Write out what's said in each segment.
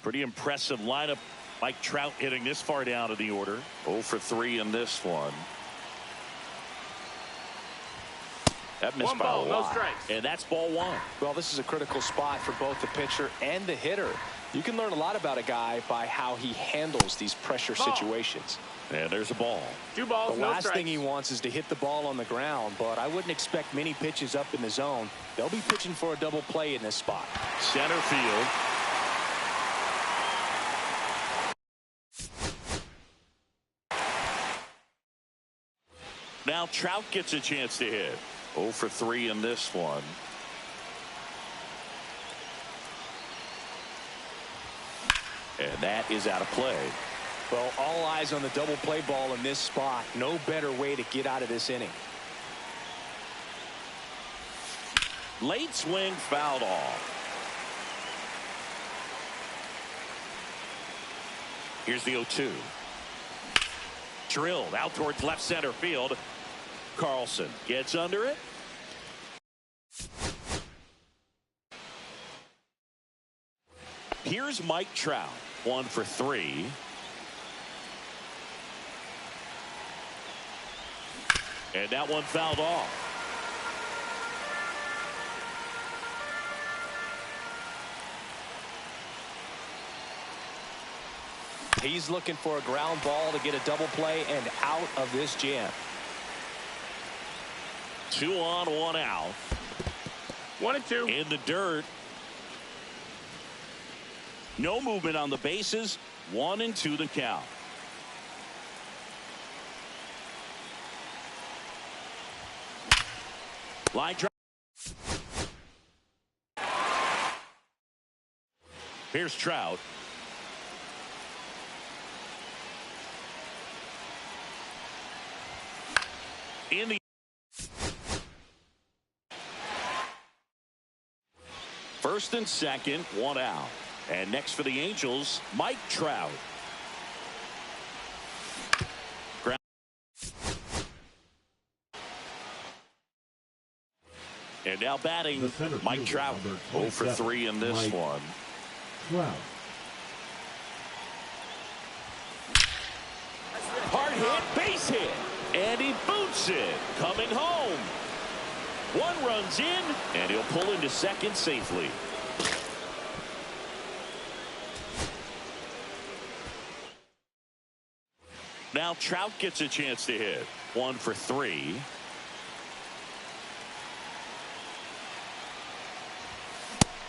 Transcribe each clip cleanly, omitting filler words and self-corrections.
Pretty impressive lineup. Mike Trout hitting this far down in the order. 0 for 3 in this one. That missed by a lot. No strikes. And that's ball 1. Well, this is a critical spot for both the pitcher and the hitter. You can learn a lot about a guy by how he handles these pressure situations. And there's a ball. 2 balls, The no last strikes. thing he wants is to hit the ball on the ground, but I wouldn't expect many pitches up in the zone. They'll be pitching for a double play in this spot. Center field. Now Trout gets a chance to hit. 0 for 3 in this one. And that is out of play. Well, all eyes on the double play ball in this spot. No better way to get out of this inning. Late swing, fouled off. Here's the 0-2. Drilled out towards left center field. Carlson gets under it. Here's Mike Trout. 1 for 3. And that one fouled off. He's looking for a ground ball to get a double play and out of this jam. 2 on, 1 out. 1 and 2. In the dirt. No movement on the bases. 1 and 2 the count. Line drive. Here's Trout. In the first and second, 1 out. And next for the Angels, Mike Trout. And now batting, Mike Trout. 0 for 3 in this one. Trout. Hard hit, base hit. And he boots it. Coming home. 1 runs in, and he'll pull into second safely. Now Trout gets a chance to hit. 1 for 3.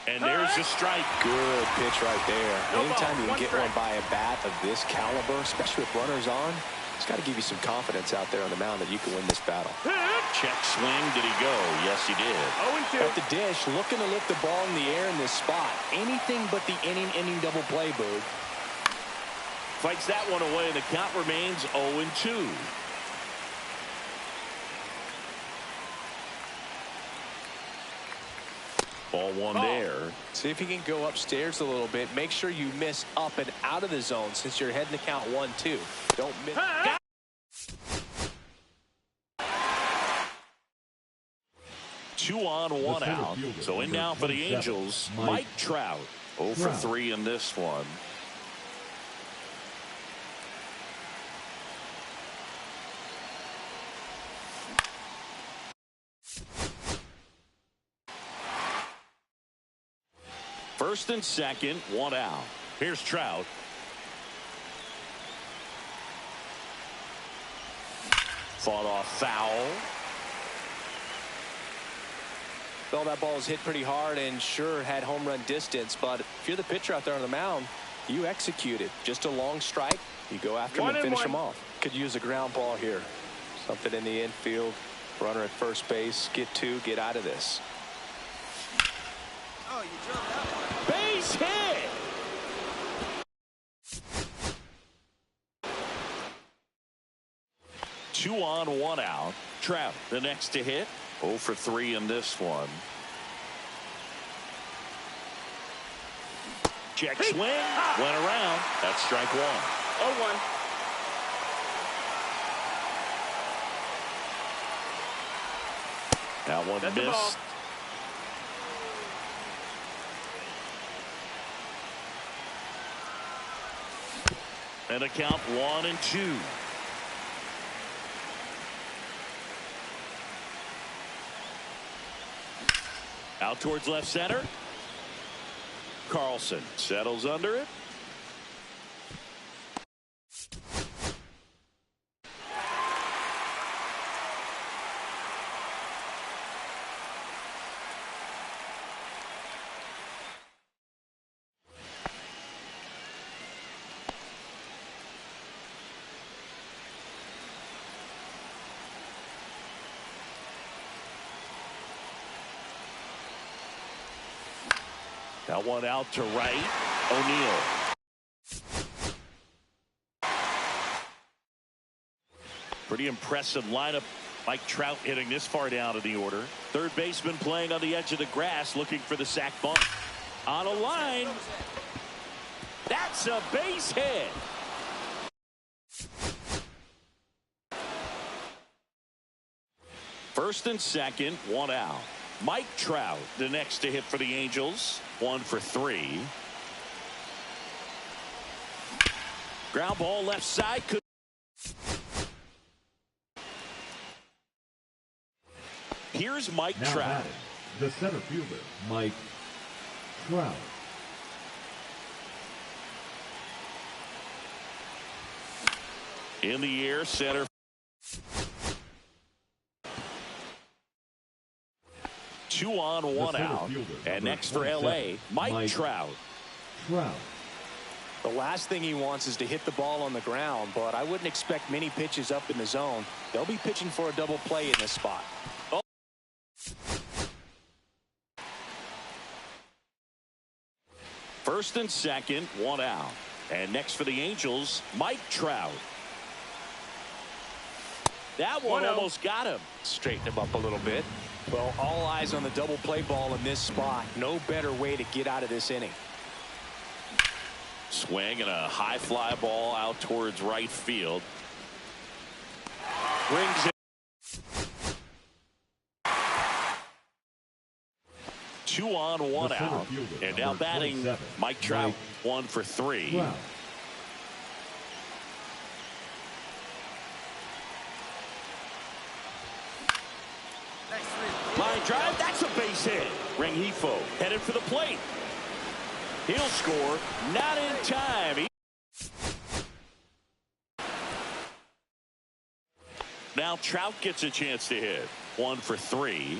And there's a strike. Good pitch right there. No Anytime ball, you can get strike. one by a bat of this caliber, especially with runners on, it's got to give you some confidence out there on the mound that you can win this battle. Check swing. Did he go? Yes, he did. 0 and 2. At the dish, looking to lift the ball in the air in this spot. Anything but the inning double play, Boog. Fights that one away, and the count remains 0 and 2. Ball 1 there. See if you can go upstairs a little bit. Make sure you miss up and out of the zone since you're heading to count 1-2. Don't miss. Hey. Two on, 1 out. So in now for the Angels, Mike Trout. 0 for 3 in this one. First and second, 1 out. Here's Trout. Fought off foul. Well, that ball was hit pretty hard and sure had home run distance, but if you're the pitcher out there on the mound, you execute it. Just a long strike. You go after him and finish him off. Could use a ground ball here. Something in the infield. Runner at first base. Get 2. Get out of this. Oh, you dropped that one. Base hit. Two on, 1 out. Trout, the next to hit. 0 for 3 in this one. Check swing. Went around. That's strike 1. 0-1. Now one That's the ball. missed. And the count 1-2. Out towards left center. Carlson settles under it. That one out to right. O'Neill. Pretty impressive lineup. Mike Trout hitting this far down in the order. Third baseman playing on the edge of the grass, looking for the sac bunt. On a line. That's a base hit. First and second, one out. Mike Trout, the next to hit for the Angels. 1 for 3. Ground ball left side. Here's Mike now Trout. Batting, the center fielder, Mike Trout. In the air, center. 2 on, 1 out. And next for L.A., Mike Trout. The last thing he wants is to hit the ball on the ground, but I wouldn't expect many pitches up in the zone. They'll be pitching for a double play in this spot. Oh. First and second, 1 out. And next for the Angels, Mike Trout. That one almost got him. Straighten him up a little bit. Well, all eyes on the double play ball in this spot. No better way to get out of this inning. Swing and a high fly ball out towards right field. Brings it. 2 on, 1 out. And now batting Mike Trout, 1 for 3. Line drive, that's a base hit. Rengifo headed for the plate. He'll score, not in time. Now Trout gets a chance to hit. 1 for 3.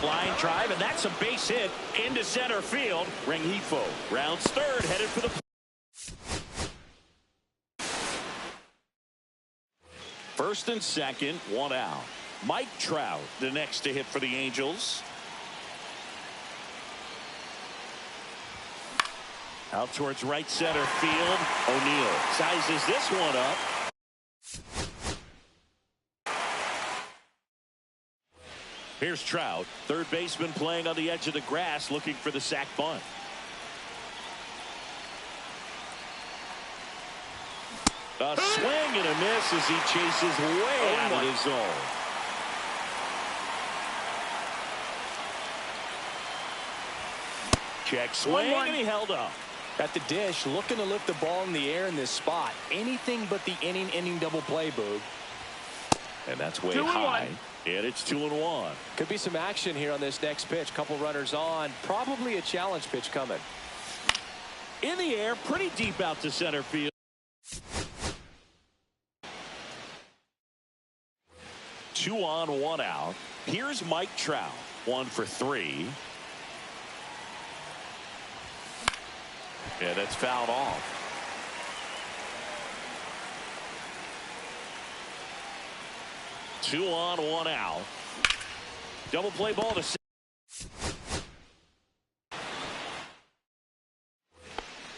Line drive, and that's a base hit into center field. Rengifo rounds third, headed for the. First and second, 1 out. Mike Trout, the next to hit for the Angels. Out towards right center field. O'Neill sizes this one up. Here's Trout, third baseman playing on the edge of the grass, looking for the sac bunt. A swing and a miss as he chases way out of his zone. Check swing, and he held up. At the dish, looking to lift the ball in the air in this spot. Anything but the inning double play, Boog. And that's way high. And it's 2-1. Could be some action here on this next pitch. Couple runners on. Probably a challenge pitch coming. In the air, pretty deep out to center field. 2 on, 1 out. Here's Mike Trout, 1 for 3. Yeah, that's fouled off. Two on, 1 out. Double play ball to.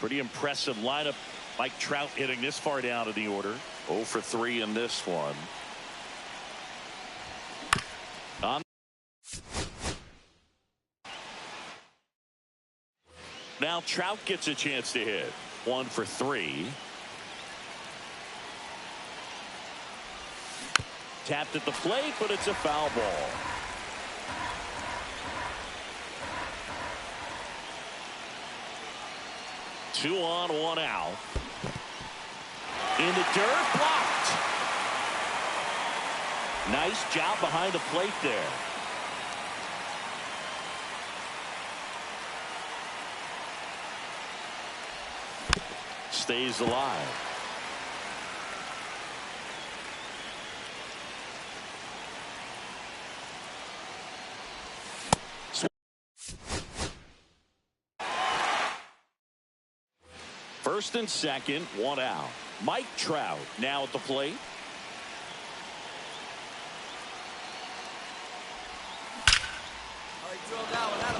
Pretty impressive lineup. Mike Trout hitting this far down in the order. 0 for 3 in this one. Now Trout gets a chance to hit. 1 for 3. Tapped at the plate, but it's a foul ball. 2 on, 1 out. In the dirt, blocked. Nice job behind the plate there. Stays alive. First and second, 1 out. Mike Trout now at the plate.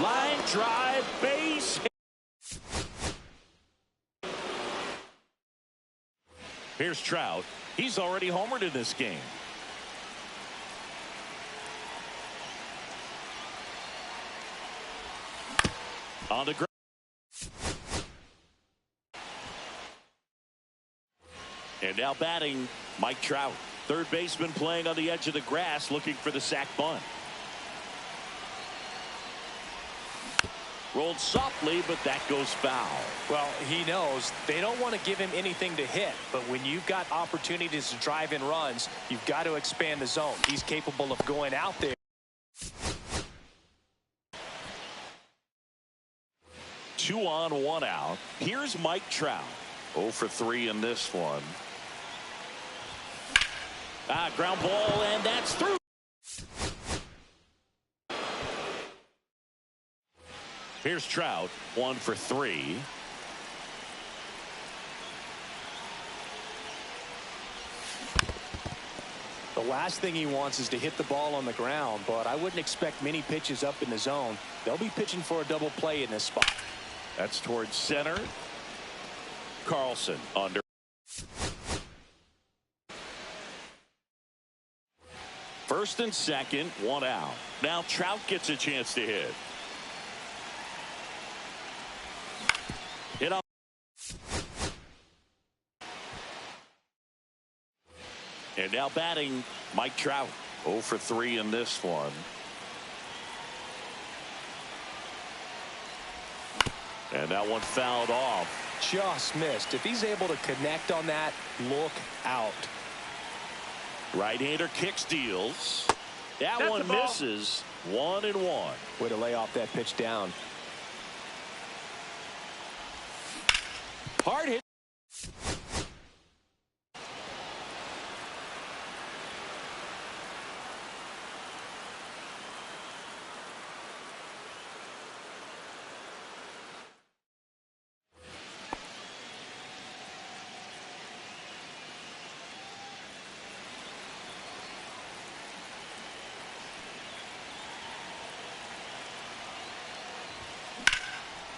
Line drive, base hit. Here's Trout. He's already homered in this game. On the ground. And now batting, Mike Trout. Third baseman playing on the edge of the grass, looking for the sac bunt. Rolled softly, but that goes foul. Well, he knows they don't want to give him anything to hit, but when you've got opportunities to drive in runs, you've got to expand the zone. He's capable of going out there. 2 on, 1 out. Here's Mike Trout. 0 for 3 in this one. Ground ball, and that's through. Here's Trout, 1 for 3. The last thing he wants is to hit the ball on the ground, but I wouldn't expect many pitches up in the zone. They'll be pitching for a double play in this spot. That's towards center. Carlson under. First and second, 1 out. Now Trout gets a chance to hit. Hit up. And now batting, Mike Trout. 0 for 3 in this one. And that one fouled off. Just missed. If he's able to connect on that, look out. Right-hander kicks, deals. That That's one misses. 1-1. Way to lay off that pitch down. Hard hit.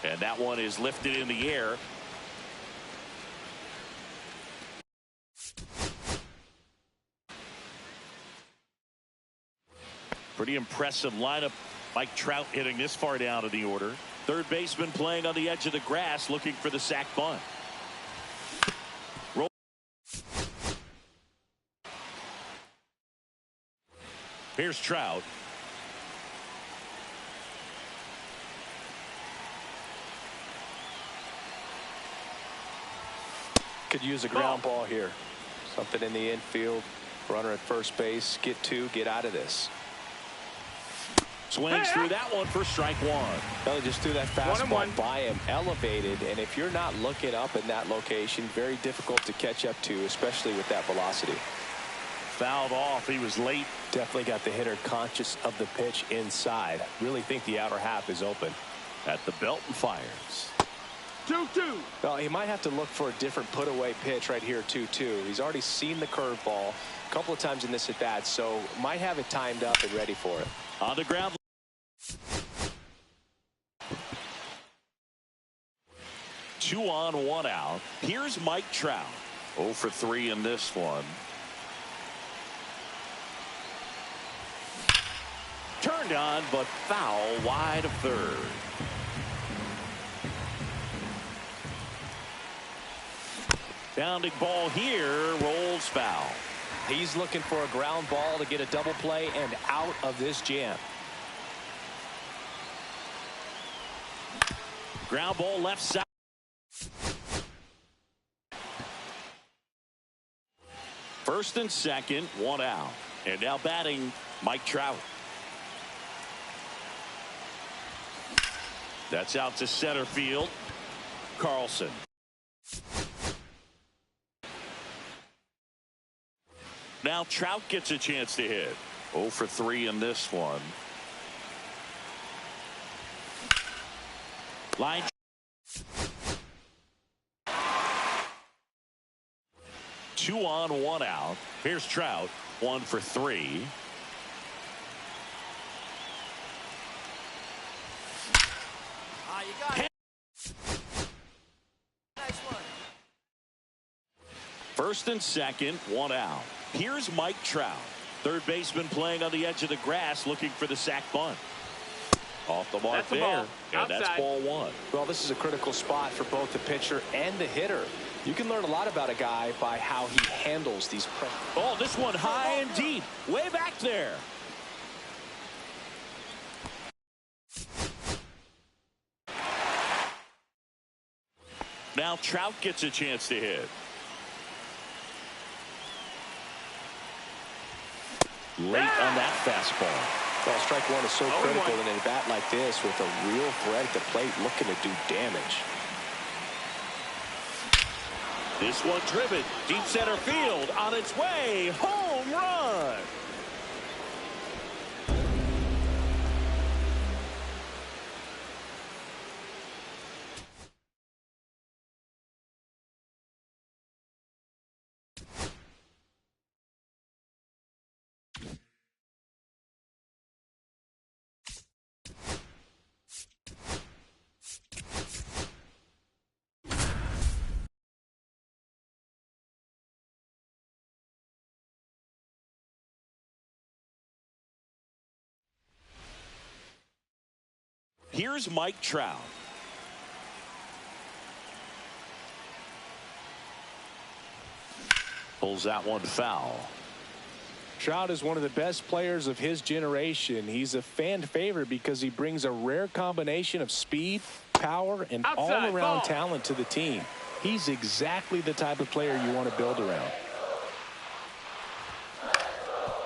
And that one is lifted in the air. Pretty impressive lineup. Mike Trout hitting this far down in the order. Third baseman playing on the edge of the grass, looking for the sac bunt. Roll. Here's Trout. Could use a ground ball here. Something in the infield. Runner at first base. Get 2. Get out of this. Swings through that one for strike 1. Well, he just threw that fastball by him, elevated, and if you're not looking up in that location, very difficult to catch up to, especially with that velocity. Fouled off. He was late. Definitely got the hitter conscious of the pitch inside. Really think the outer half is open. At the belt and fires. 2-2. Well, he might have to look for a different put away pitch right here. 2-2. He's already seen the curveball a couple of times in this at bat, so might have it timed up and ready for it. On the ground. Two on, 1 out. Here's Mike Trout. 0 for 3 in this one. Turned on, but foul wide of third. Bounding ball here, rolls foul. He's looking for a ground ball to get a double play and out of this jam. Ground ball left side. First and second, one out. And now batting, Mike Trout. That's out to center field. Carlson. Now Trout gets a chance to hit. 0 for 3 in this one. Line. Two on, one out. Here's Trout. 1 for 3. You got it. Nice one. First and second, one out. Here's Mike Trout. Third baseman playing on the edge of the grass looking for the sac bunt. Off the mark there. And that's ball 1. Well, this is a critical spot for both the pitcher and the hitter. You can learn a lot about a guy by how he handles these pressures. Oh, this one high and deep. Way back there. Now Trout gets a chance to hit. Late on that fastball. Well, strike one is so critical in a bat like this with a real threat at the plate looking to do damage. This one driven deep center field on its way. Home run. Here's Mike Trout. Pulls that one foul. Trout is one of the best players of his generation. He's a fan favorite because he brings a rare combination of speed, power, and all-around talent to the team. He's exactly the type of player you want to build around.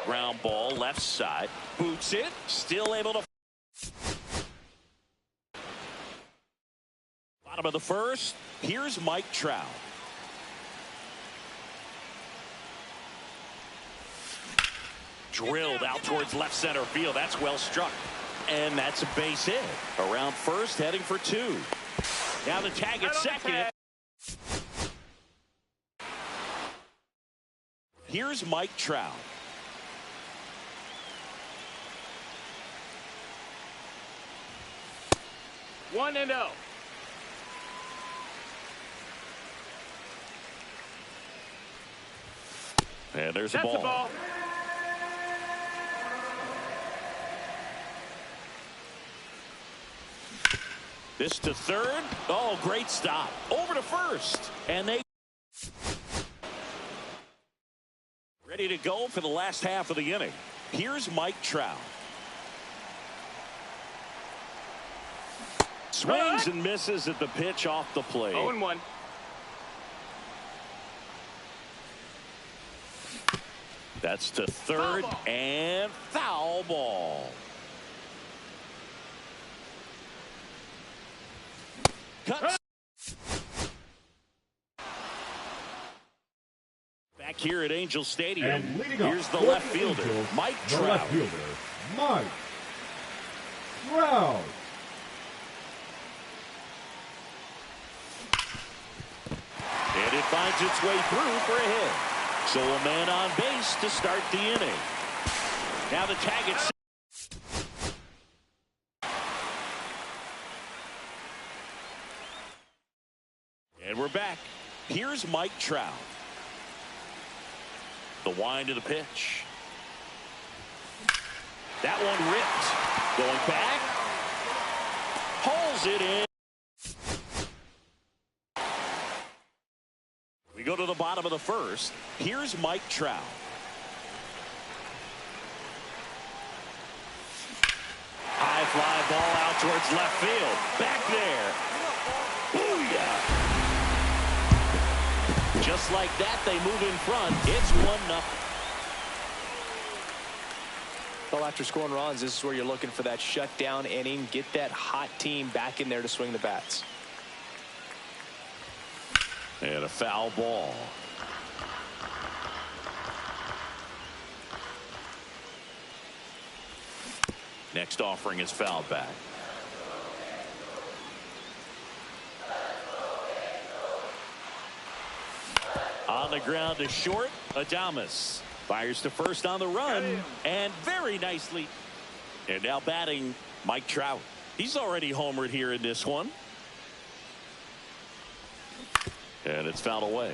Ground ball left side. Boots it. Still able to. Bottom of the first. Here's Mike Trout. Drilled out towards left center field. That's well struck. And that's a base hit. Around first, heading for 2. Now the tag at second. Here's Mike Trout. One and 0. And there's a ball. This to third. Oh, great stop. Over to first. And they ready to go for the last half of the inning. Here's Mike Trout. Swings and misses at the pitch off the plate. 0-1. That's to third and foul ball. Cuts. Back here at Angel Stadium. Here's the left fielder, Mike Trout. Mike Trout. And it finds its way through for a hit. So a man on base to start the inning. Now the tag at. And we're back. Here's Mike Trout. The wind of the pitch. That one ripped. Going back. Hauls it in. We go to the bottom of the first. Here's Mike Trout. High fly ball out towards left field. Back there. Booyah. just like that, they move in front. It's 1-0. Well, after scoring runs, this is where you're looking for that shutdown inning. Get that hot team back in there to swing the bats. And a foul ball. Next offering is fouled back. On the ground to short. Adames fires to first on the run, and very nicely. And now batting Mike Trout. He's already homered here in this one. And it's fouled away.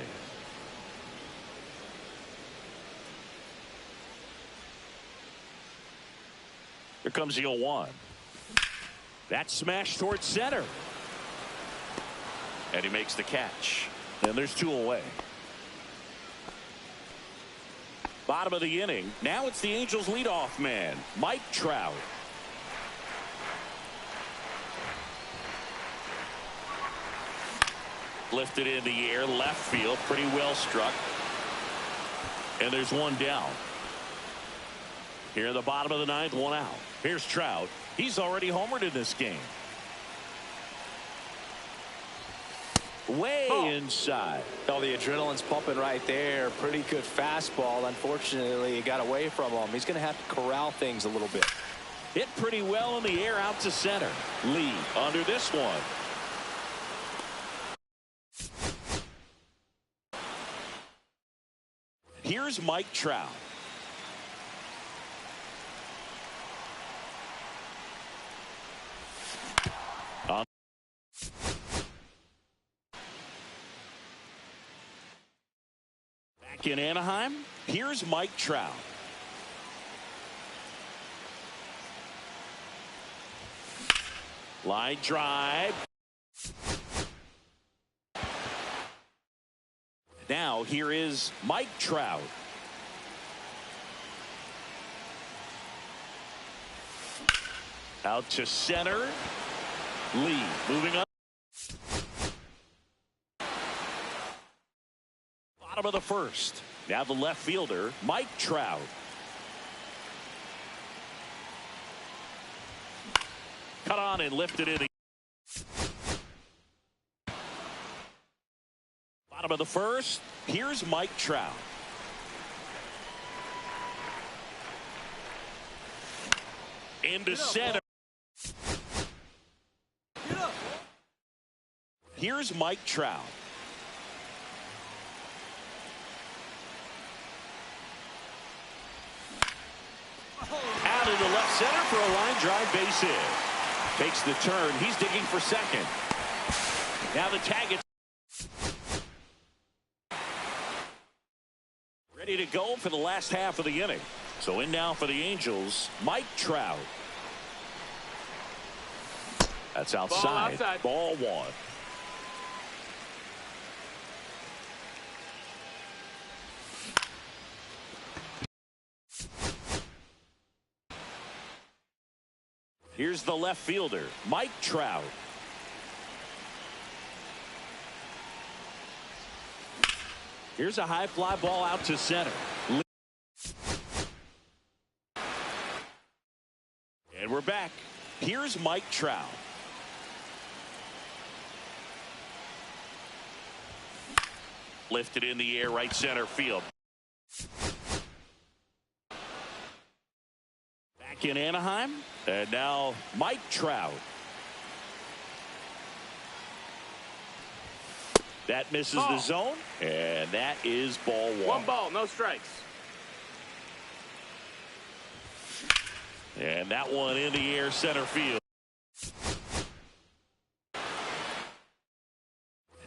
Here comes the 0-1. That smash towards center. And he makes the catch. And there's 2 away. Bottom of the inning. Now it's the Angels leadoff man, Mike Trout. Lifted in the air, left field, pretty well struck. And there's 1 down. Here in the bottom of the 9th, 1 out. Here's Trout. He's already homered in this game. Way inside. Oh, the adrenaline's pumping right there. Pretty good fastball. Unfortunately, it got away from him. He's going to have to corral things a little bit. Hit pretty well in the air out to center. Lee under this one. Here's Mike Trout. Back in Anaheim, here's Mike Trout. Line drive. Now here is Mike Trout. Out to center. Lee moving up. Bottom of the 1st. Now the left fielder, Mike Trout. Cut on and lifted in. Bottom of the 1st. Here's Mike Trout. Into center. Here's Mike Trout. Out into left center for a line drive base hit. Takes the turn. He's digging for second. Now the tag is ready to go for the last half of the inning. So in now for the Angels, Mike Trout. That's outside. Ball 1. Here's the left fielder, Mike Trout. Here's a high fly ball out to center. And we're back. Here's Mike Trout. Lifted in the air, right center field. Back in Anaheim. And now Mike Trout. That misses the zone. And that is ball 1. 1 ball, no strikes. And that one in the air, center field.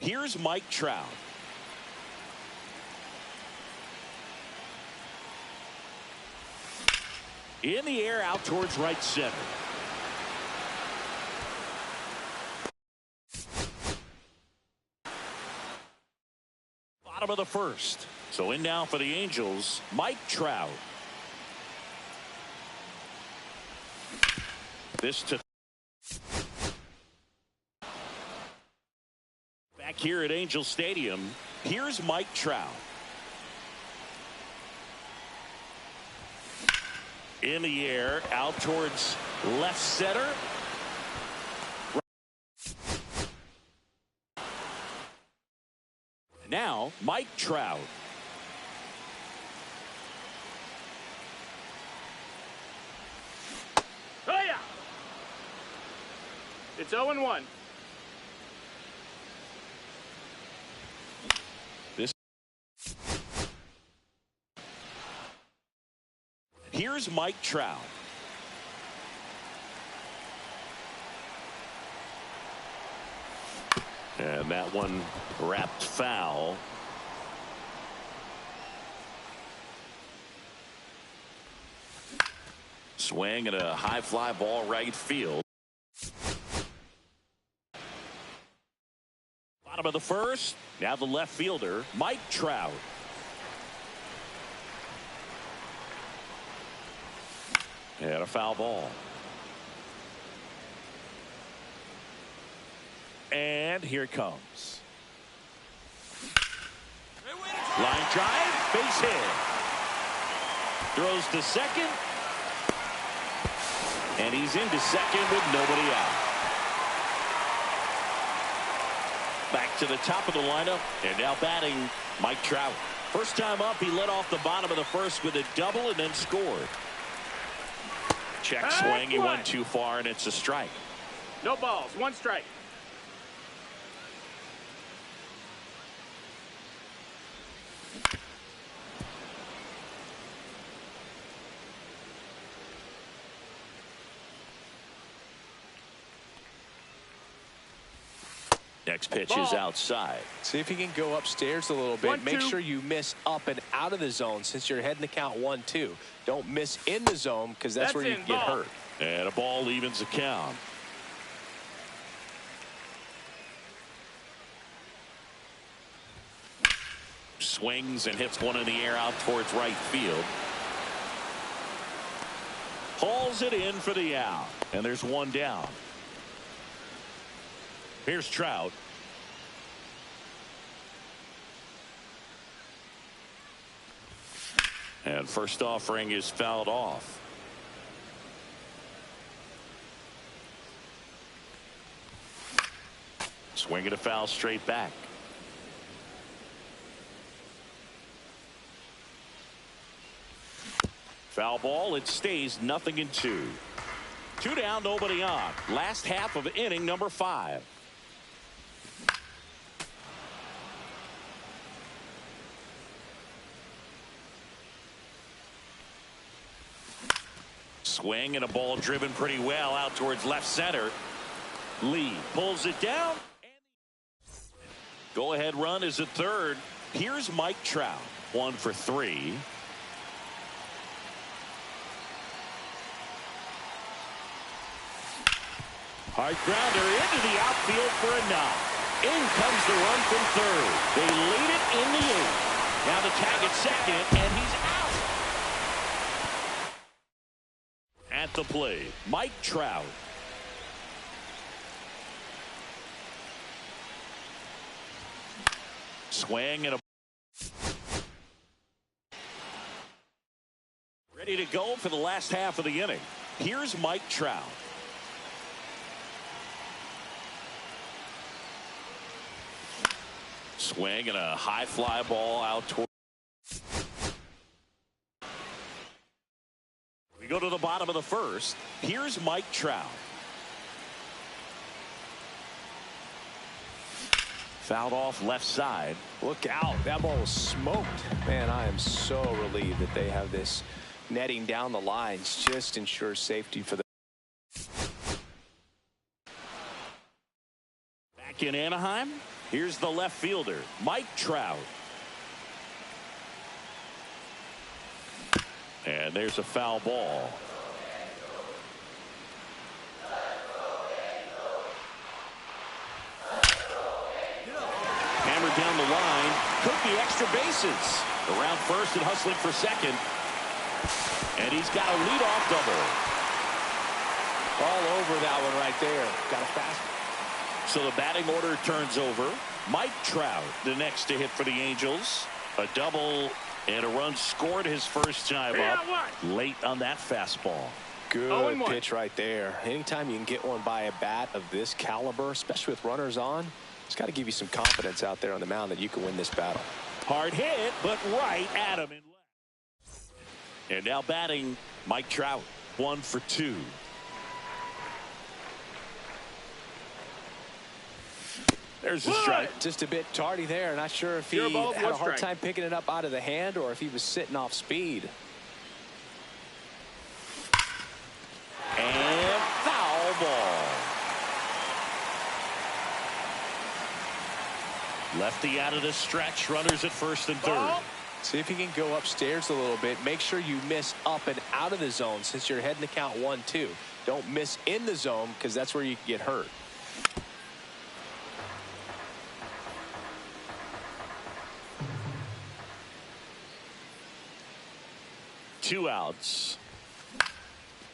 Here's Mike Trout. In the air, out towards right center. Bottom of the 1st. So in now for the Angels, Mike Trout. This to back here at Angel Stadium. Here's Mike Trout. In the air, out towards left center. Now, Mike Trout. Oh, yeah. It's 0-1. Here's Mike Trout. And that one wrapped foul. Swing and a high fly ball right field. Bottom of the first. Now the left fielder, Mike Trout. And a foul ball. And here it comes. Line drive, base hit. Throws to second. And he's into second with nobody out. Back to the top of the lineup. And now batting Mike Trout. First time up, he led off the bottom of the first with a double and then scored. Check swing. He went too far, and it's a strike. No balls. 1 strike. Next pitch is outside. See if you can go upstairs a little bit. Make sure you miss up and out of the zone since you're heading the count 1-2. Don't miss in the zone because that's where you can get hurt. And a ball evens the count. Swings and hits one in the air out towards right field. Hauls it in for the out. And there's one down. Here's Trout. And first offering is fouled off. Swinging a foul straight back. Foul ball. It stays 0-2. 2 down, nobody on. Last half of inning number 5. Swing and a ball driven pretty well out towards left center. Lee pulls it down. Go ahead run is at third. Here's Mike Trout. 1 for 3. Hard grounder into the outfield for a knock. In comes the run from third. They lead it in the 8th. Now the tag at second, and he's out. At the plate, Mike Trout. Swing and a ready to go for the last half of the inning. Here's Mike Trout. Swing and a high fly ball out toward. We go to the bottom of the first. Here's Mike Trout. Fouled off left side. Look out. That ball was smoked. Man, I am so relieved that they have this netting down the lines. Just ensures safety for the. Back in Anaheim. Here's the left fielder, Mike Trout. And there's a foul ball. Hammered down the line. Could be extra bases. Around first and hustling for second. And he's got a leadoff double. All over that one right there. Got a fast. So the batting order turns over. Mike Trout, the next to hit for the Angels. A double and a run scored his first time up late on that fastball. Good pitch right there. Anytime you can get one by a bat of this caliber, especially with runners on, it's got to give you some confidence out there on the mound that you can win this battle. Hard hit, but right at him in left. And now batting, Mike Trout, 1 for 2. There's a strike. Just a bit tardy there. Not sure if he had a hard time picking it up out of the hand or if he was sitting off speed. And foul ball. Lefty out of the stretch. Runners at first and third. See if you can go upstairs a little bit. Make sure you miss up and out of the zone since you're heading to count 1-2. Don't miss in the zone because that's where you can get hurt. Two outs.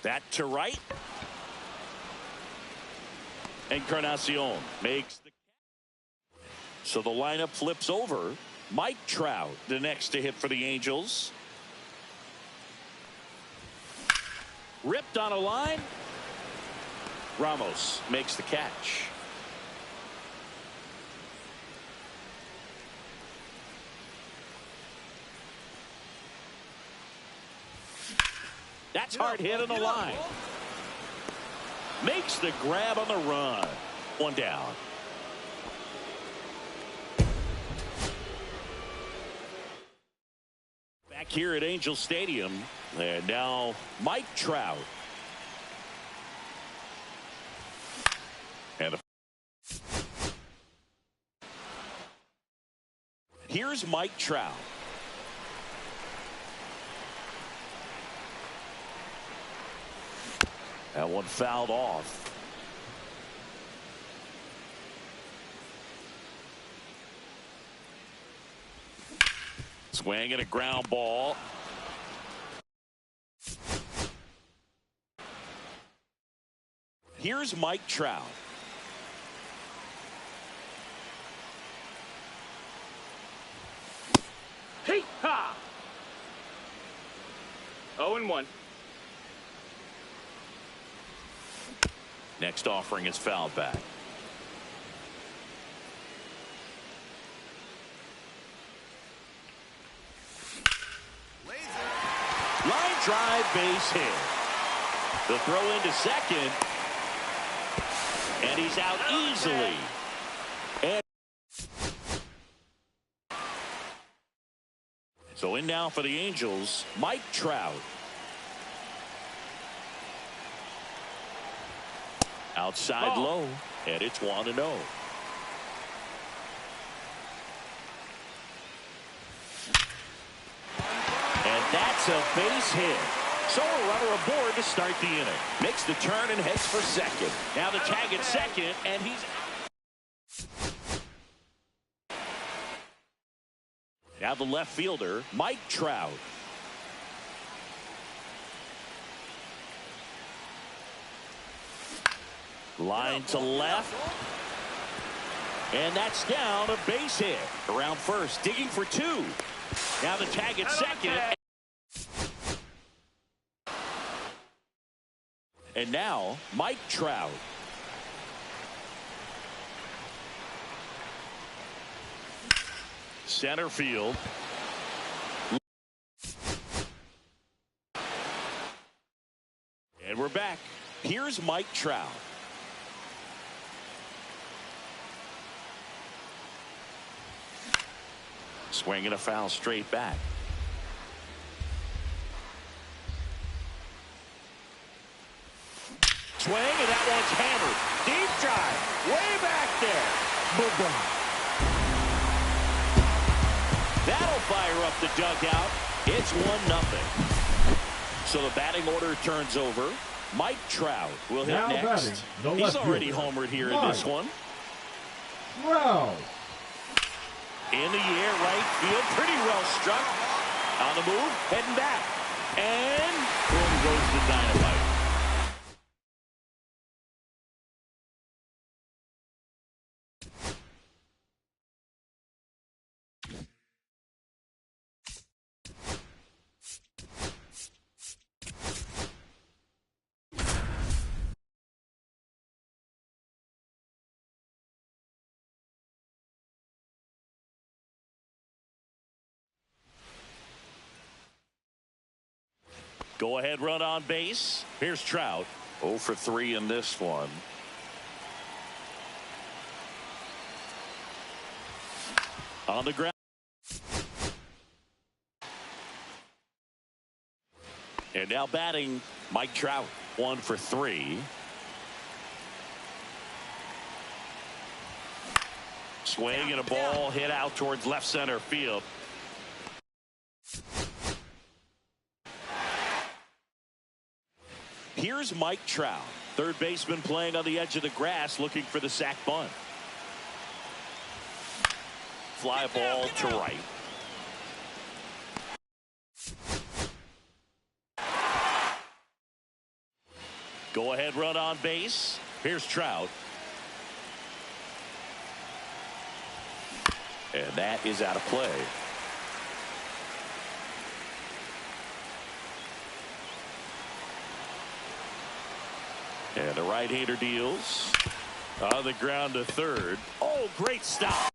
That to right. Encarnacion makes the catch. So the lineup flips over. Mike Trout, the next to hit for the Angels. Ripped on a line. Ramos makes the catch. That's hard hit on the line. Makes the grab on the run. One down. Back here at Angel Stadium. And now Mike Trout. And here's Mike Trout. That one fouled off. Swing and a ground ball. Here's Mike Trout. Hey, ha! 0-1. Next offering is fouled back. Line drive, base hit. The throw into second. And he's out easily. And so in now for the Angels, Mike Trout. Outside low, and it's 1-0. And that's a base hit. So a runner aboard to start the inning. Makes the turn and heads for second. Now the tag at second, and he's now the left fielder, Mike Trout. Line to left. And that's down, a base hit. Around first, digging for 2. Now the tag at second. And now, Mike Trout. Center field. And we're back. Here's Mike Trout. Swinging a foul straight back. Swing, and that one's hammered. Deep drive. Way back there. Boom. That'll fire up the dugout. It's 1-0. So the batting order turns over. Mike Trout will hit Now next. He's already homered here in this one. Trout. In the air, right field, pretty well struck. On the move, heading back. And boom goes the dynamite. Go ahead run on base. Here's Trout. 0 for 3 in this one. On the ground. And now batting Mike Trout. 1 for 3. Swing and a ball hit out towards left center field. Here's Mike Trout, third baseman playing on the edge of the grass, looking for the sac bunt. Fly ball to right. Go ahead run on base. Here's Trout. And that is out of play. And the right-hander deals. On the ground to third. Oh, great stop.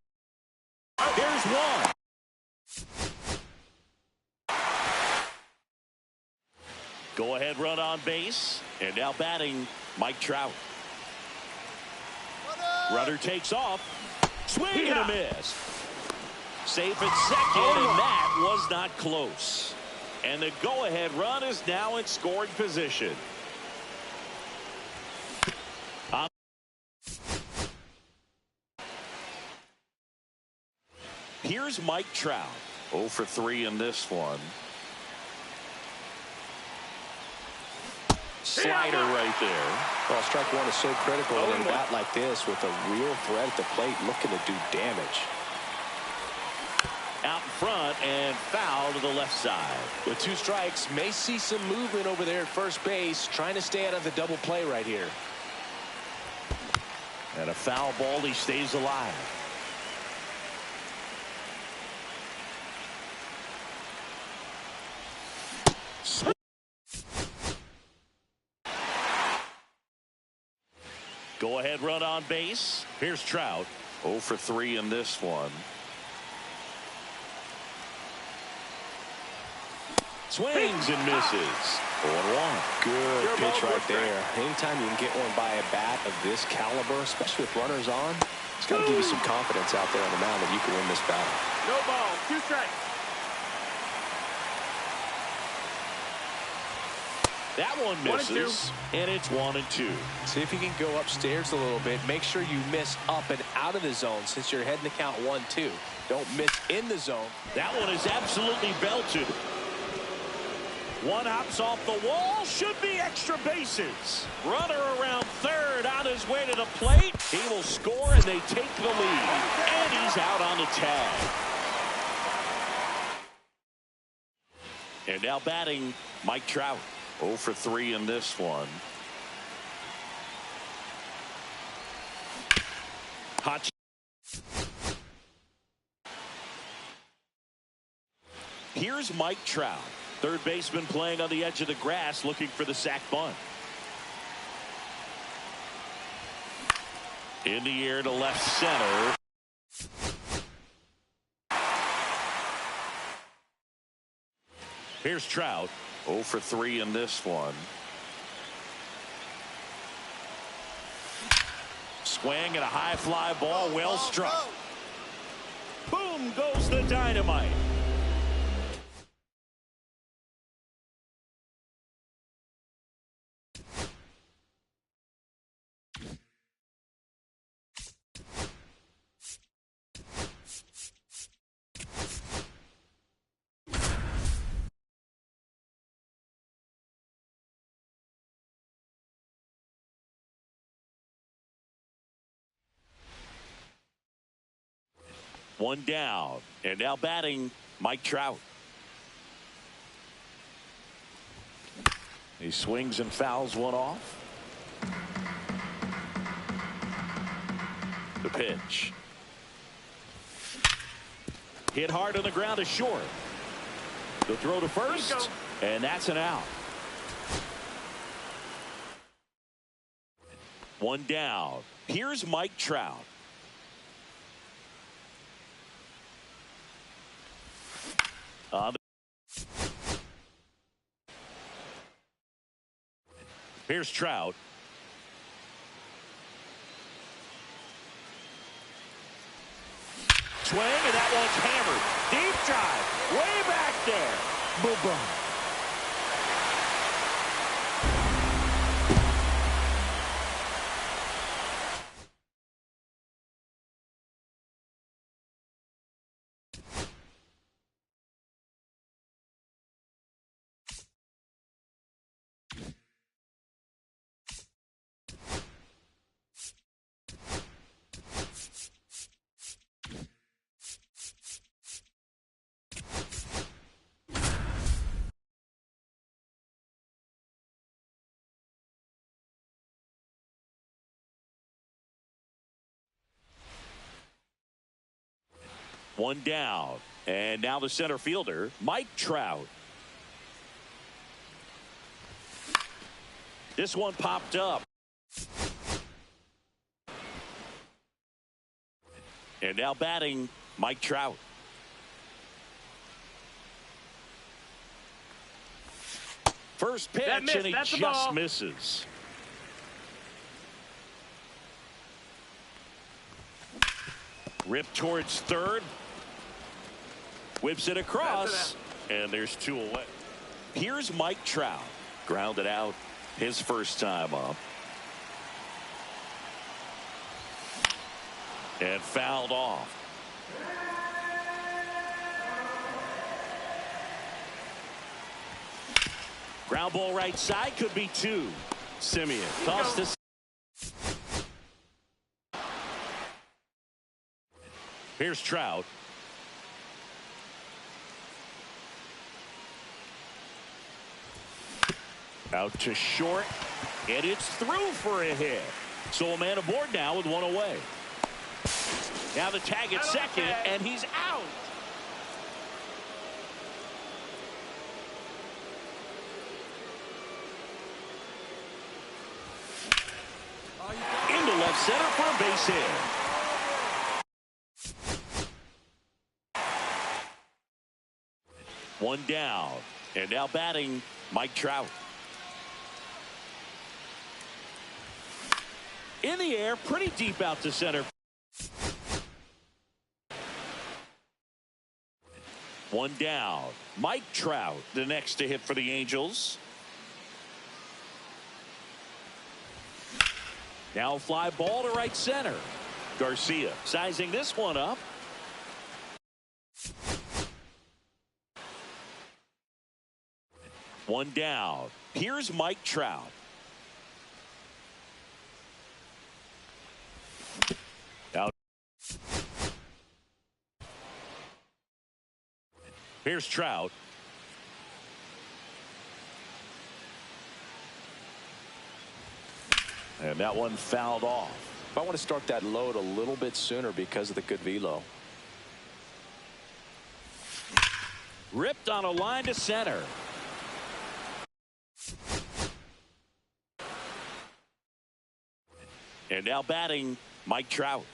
Here's one. Go ahead run on base. And now batting Mike Trout. Runner takes off. Swing and a miss. Safe at second, and that was not close. And the go-ahead run is now in scoring position. Here's Mike Trout. 0 for 3 in this one. Slider right there. Well, strike one is so critical in a bat like this with a real threat at the plate looking to do damage. Out in front and foul to the left side. With 2 strikes, may see some movement over there at first base, trying to stay out of the double play right here. And a foul ball, he stays alive. Go ahead run on base. Here's Trout. 0 for 3 in this one. Swings and misses. 0-1. Good pitch right there. Anytime you can get one by a bat of this caliber, especially with runners on, it's got to give you some confidence out there on the mound that you can win this battle. No ball. 2 strikes. That one misses, and it's 1-2. See if you can go upstairs a little bit. Make sure you miss up and out of the zone since you're heading to count 1-2. Don't miss in the zone. That one is absolutely belted. One hops off the wall, should be extra bases. Runner around third on his way to the plate. He will score, and they take the lead. And he's out on the tag. And now batting Mike Trout. 0 for 3 in this one. Hot. Here's Mike Trout, third baseman playing on the edge of the grass, looking for the sac bunt. In the air to left center. Here's Trout. 0 for 3 in this one. Swing and a high fly ball, well struck. Boom goes the dynamite. One down, and now batting Mike Trout. He swings and fouls one off. The pitch. Hit hard on the ground to short. The throw to first, and that's an out. One down. Here's Mike Trout. Here's Trout. Swing, and that one's hammered. Deep drive, way back there. Boom. One down. And now the center fielder, Mike Trout. This one popped up. And now batting, Mike Trout. First pitch, and he just misses. Ripped towards third. Whips it across, and there's 2 away. Here's Mike Trout. Grounded out his first time up. And fouled off. Ground ball right side, could be 2. Simeon tossed this. Here's Trout. Out to short, and it's through for a hit. So a man aboard now with 1 away. Now the tag at second, and he's out. Into left center for a base hit. One down, and now batting, Mike Trout. In the air, pretty deep out to center. One down. Mike Trout, the next to hit for the Angels. Now fly ball to right center. Garcia sizing this one up. One down. Here's Mike Trout. Out. Here's Trout. And that one fouled off. I want to start that load a little bit sooner because of the good velo. Ripped on a line to center. And now batting, Mike Trout.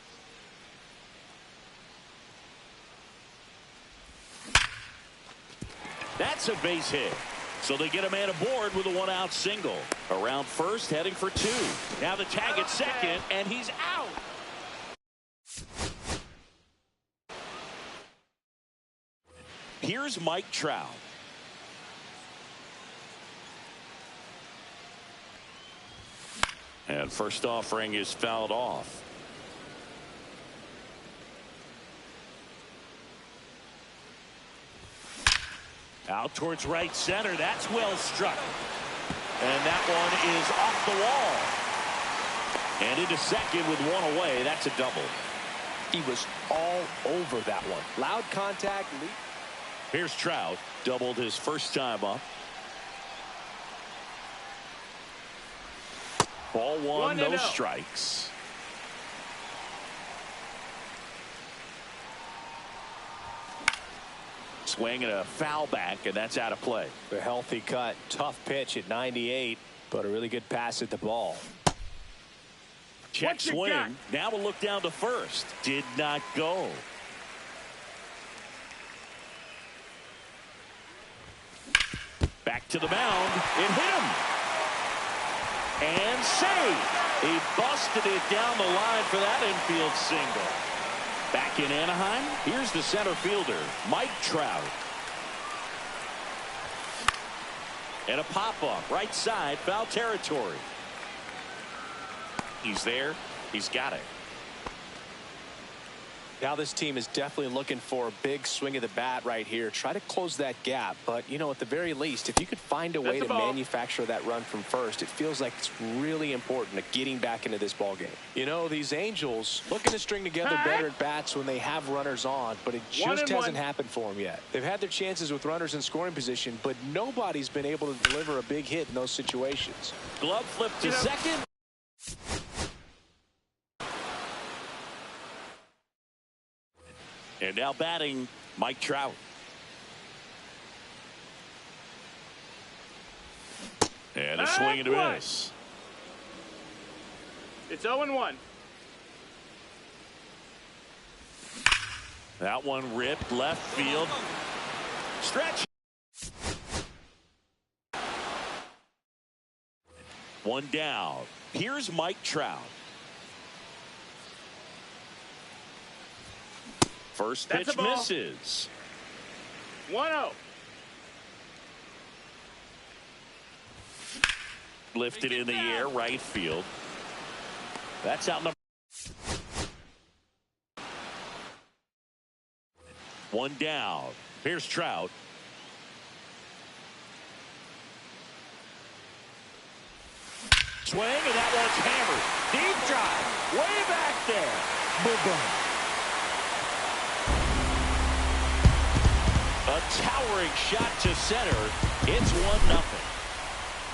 That's a base hit. So they get a man aboard with a 1-out single. Around first, heading for 2. Now the tag at second, and he's out. Here's Mike Trout. And first offering is fouled off. Out towards right center. That's well struck. And that one is off the wall. And into second with 1 away. That's a double. He was all over that one. Loud contact. Here's Trout. Doubled his first time up. Ball 1, no strikes. Swing and a foul back, and that's out of play. A healthy cut. Tough pitch at 98, but a really good pass at the ball. Check swing. Now a look down to first. Did not go. Back to the mound. It hit him. And save. He busted it down the line for that infield single. Back in Anaheim, here's the center fielder, Mike Trout. And a pop-up, right side, foul territory. He's there. He's got it. Now this team is definitely looking for a big swing of the bat right here. Try to close that gap. But, you know, at the very least, if you could find a way to manufacture that run from first, it feels like it's really important to getting back into this ball game. You know, these Angels looking to string together better at bats when they have runners on, but it just hasn't happened for them yet. They've had their chances with runners in scoring position, but nobody's been able to deliver a big hit in those situations. Glove flip to second. And now batting, Mike Trout. And a swing and a miss. It's 0-1. That one ripped left field. Stretch. One down. Here's Mike Trout. First pitch misses. 1-0. Lifted in the air, right field. That's out number. One down. Here's Trout. Swing, and that one's hammered. Deep drive. Way back there. Boom. A towering shot to center. It's 1-0.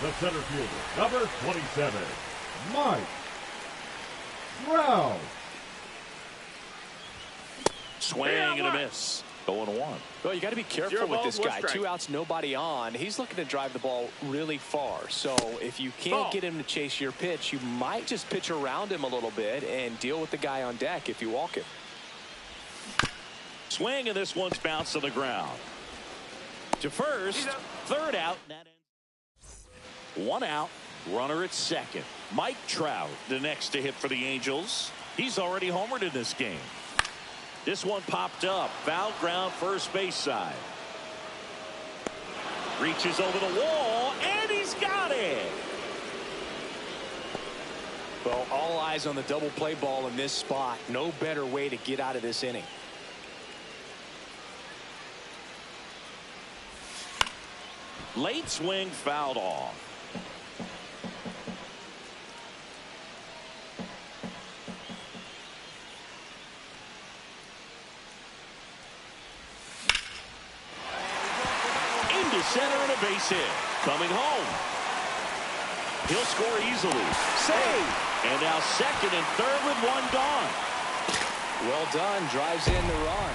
The center fielder, number 27, Mike Trout. Swing and a miss. 0-1. Well, you got to be careful with this guy. 2 outs, nobody on. He's looking to drive the ball really far. So if you can't get him to chase your pitch, you might just pitch around him a little bit and deal with the guy on deck if you walk him. Swing, and this one's bounced to the ground. To first, third out. That ends. 1 out, runner at second. Mike Trout, the next to hit for the Angels. He's already homered in this game. This one popped up, foul ground, first base side. Reaches over the wall, and he's got it. Well, all eyes on the double play ball in this spot. No better way to get out of this inning. Late swing fouled off. Into center and a base hit. Coming home. He'll score easily. Save. And now second and third with one gone. Well done. Drives in the run.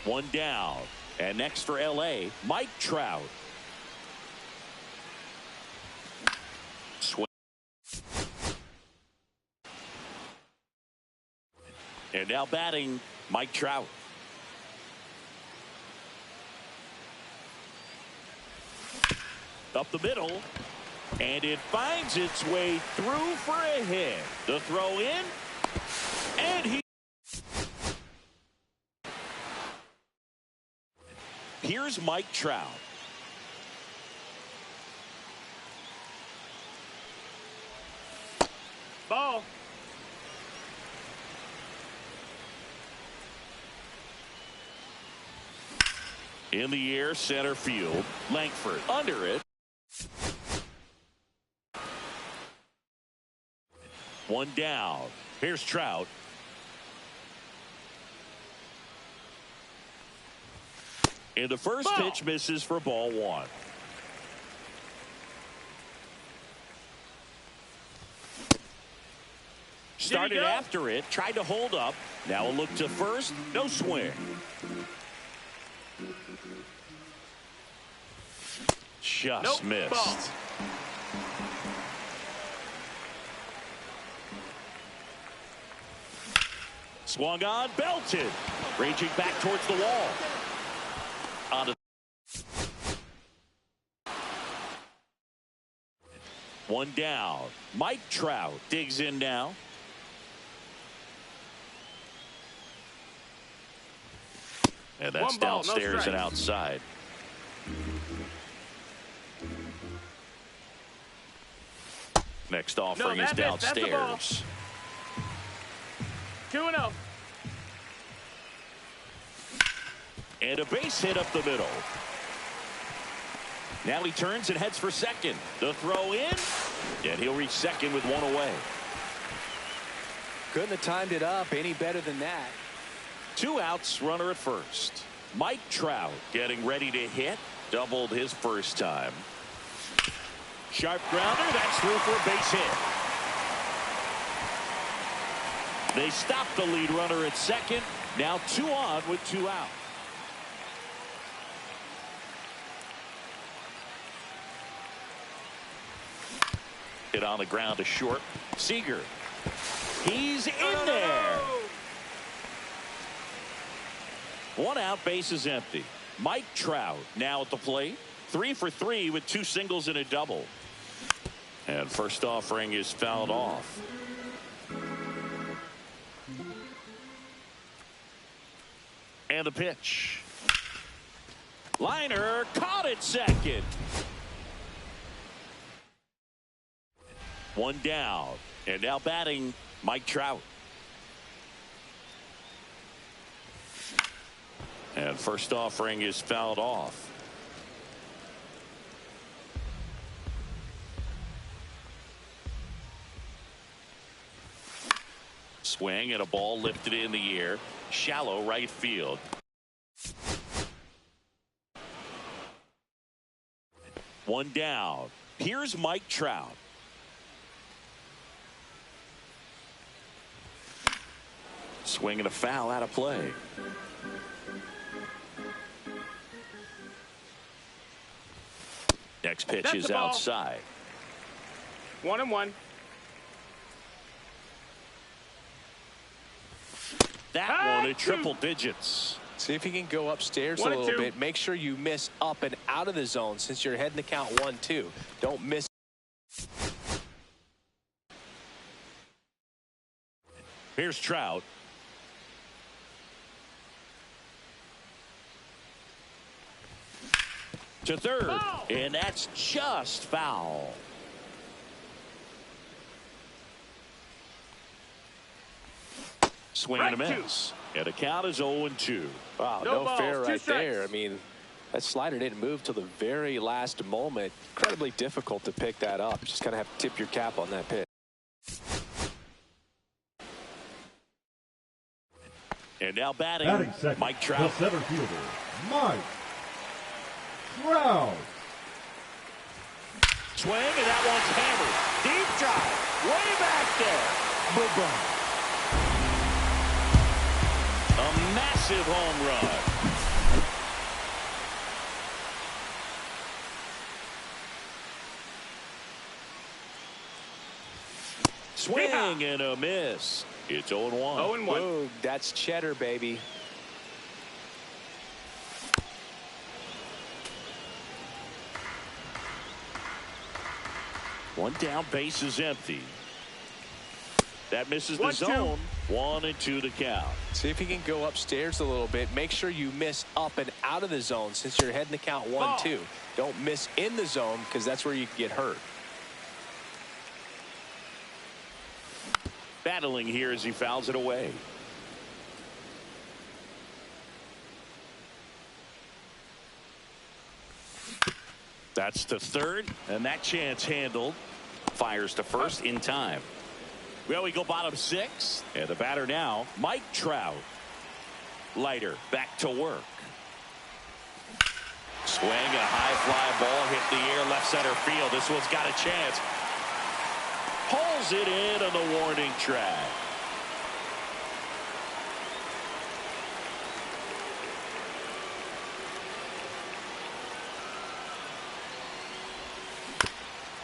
One down. And next for L.A., Mike Trout. Swing. And now batting, Mike Trout. Up the middle. And it finds its way through for a hit. The throw in. And he. Here's Mike Trout. Ball. In the air, center field. Langford under it. One down. Here's Trout. And the first pitch misses for ball one. Started after it, tried to hold up. Now a look to first, no swing. Just missed. Ball. Swung on, belted. Raging back towards the wall. One down. Mike Trout digs in now. And that's downstairs and outside. Next offering is downstairs. 2-0. And a base hit up the middle. Now he turns and heads for second. The throw in, and he'll reach second with one away. Couldn't have timed it up any better than that. 2 outs, runner at first. Mike Trout getting ready to hit. Doubled his first time. Sharp grounder. That's through for a base hit. They stop the lead runner at second. Now 2 on with 2 out. Hit on the ground to short. Seager. He's in there. 1 out, base is empty. Mike Trout now at the plate. 3 for 3 with 2 singles and a double. And first offering is fouled off. And the pitch. Liner caught at second. 1 down. And now batting Mike Trout. And first offering is fouled off. Swing and a ball lifted in the air. Shallow right field. One down. Here's Mike Trout. Swing and a foul out of play. Next pitch is outside. 1-1. That one at triple digits. See if you can go upstairs a little bit. Make sure you miss up and out of the zone since you're heading to count 1-2. Don't miss. Here's Trout. To third. Oh. And that's just foul. Swing and a miss. And the count is 0-2. Wow, no fair right there. I mean, that slider didn't move till the very last moment. Incredibly difficult to pick that up. Just kind of have to tip your cap on that pitch. And now batting second, Mike Trout. The center fielder, Mike Trout. Swing, and that one's hammered. Deep drive. Way back there. Boom. A massive home run. Swing and a miss. It's 0-1. 0-1. Whoa, that's cheddar, baby. One down, base is empty. That misses the zone. 1-2 to count. See if you can go upstairs a little bit. Make sure you miss up and out of the zone since you're heading to count 1-2. Don't miss in the zone because that's where you can get hurt. Battling here as he fouls it away. That's to third, and that chance handled. Fires to first in time. Well, we go bottom 6, and the batter now, Mike Trout. Leiter back to work. Swing, and a high fly ball hit the air left center field. This one's got a chance. Pulls it in on the warning track.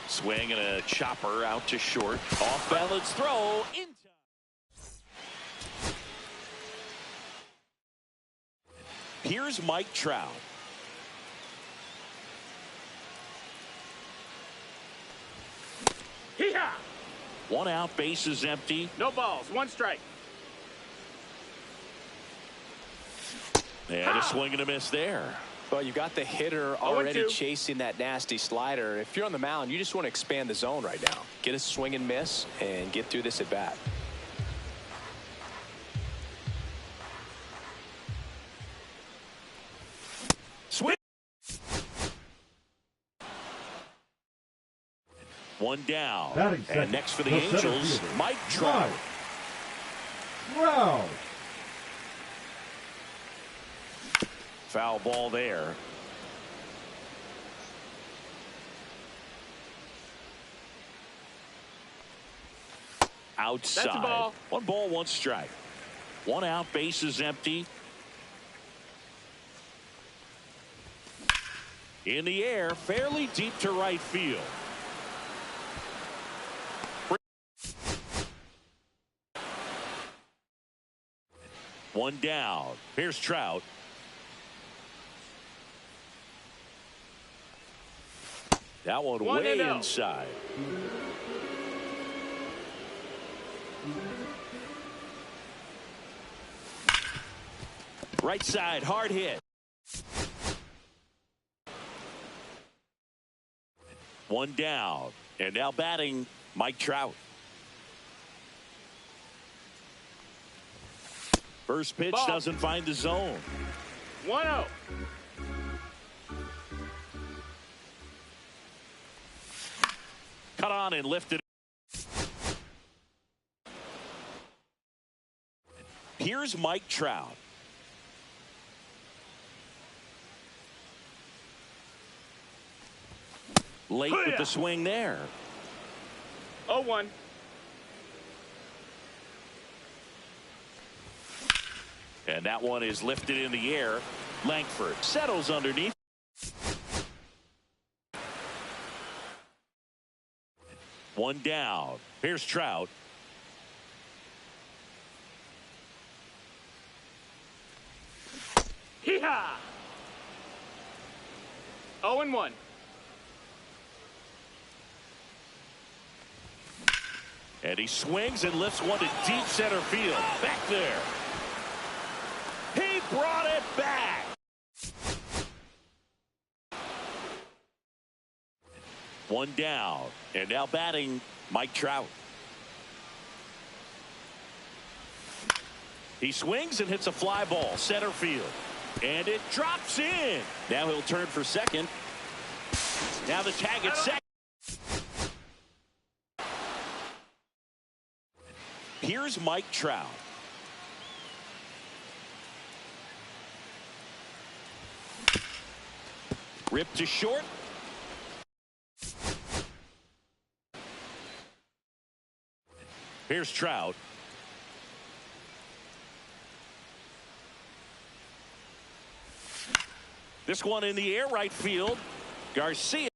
Swing and a chopper out to short. Off balance throw. In time. Here's Mike Trout. Yeah. One out, bases empty. No balls, one strike. And a swing and a miss there. Well, you got the hitter already chasing that nasty slider. If you're on the mound, you just want to expand the zone right now. Get a swing and miss and get through this at bat. Swing. One down. And next for the Angels, Mike Trout. Trout. Foul ball there. Outside. That's a ball. One ball, one strike. One out, bases empty. In the air, fairly deep to right field. One down. Here's Trout. That one way inside. Right side, hard hit. One down. And now batting, Mike Trout. First pitch doesn't find the zone. 1-0. Cut on and lifted. Here's Mike Trout. Late with the swing there. 0-1. And that one is lifted in the air. Langford settles underneath. One down. Here's Trout. Hee-haw! 0-1. And he swings and lifts one to deep center field. Back there. He brought it back. One down. And now batting, Mike Trout. He swings and hits a fly ball center field. And it drops in. Now he'll turn for second. Now the tag at second. Here's Mike Trout. Ripped to short. Here's Trout. This one in the air, right field. Garcia.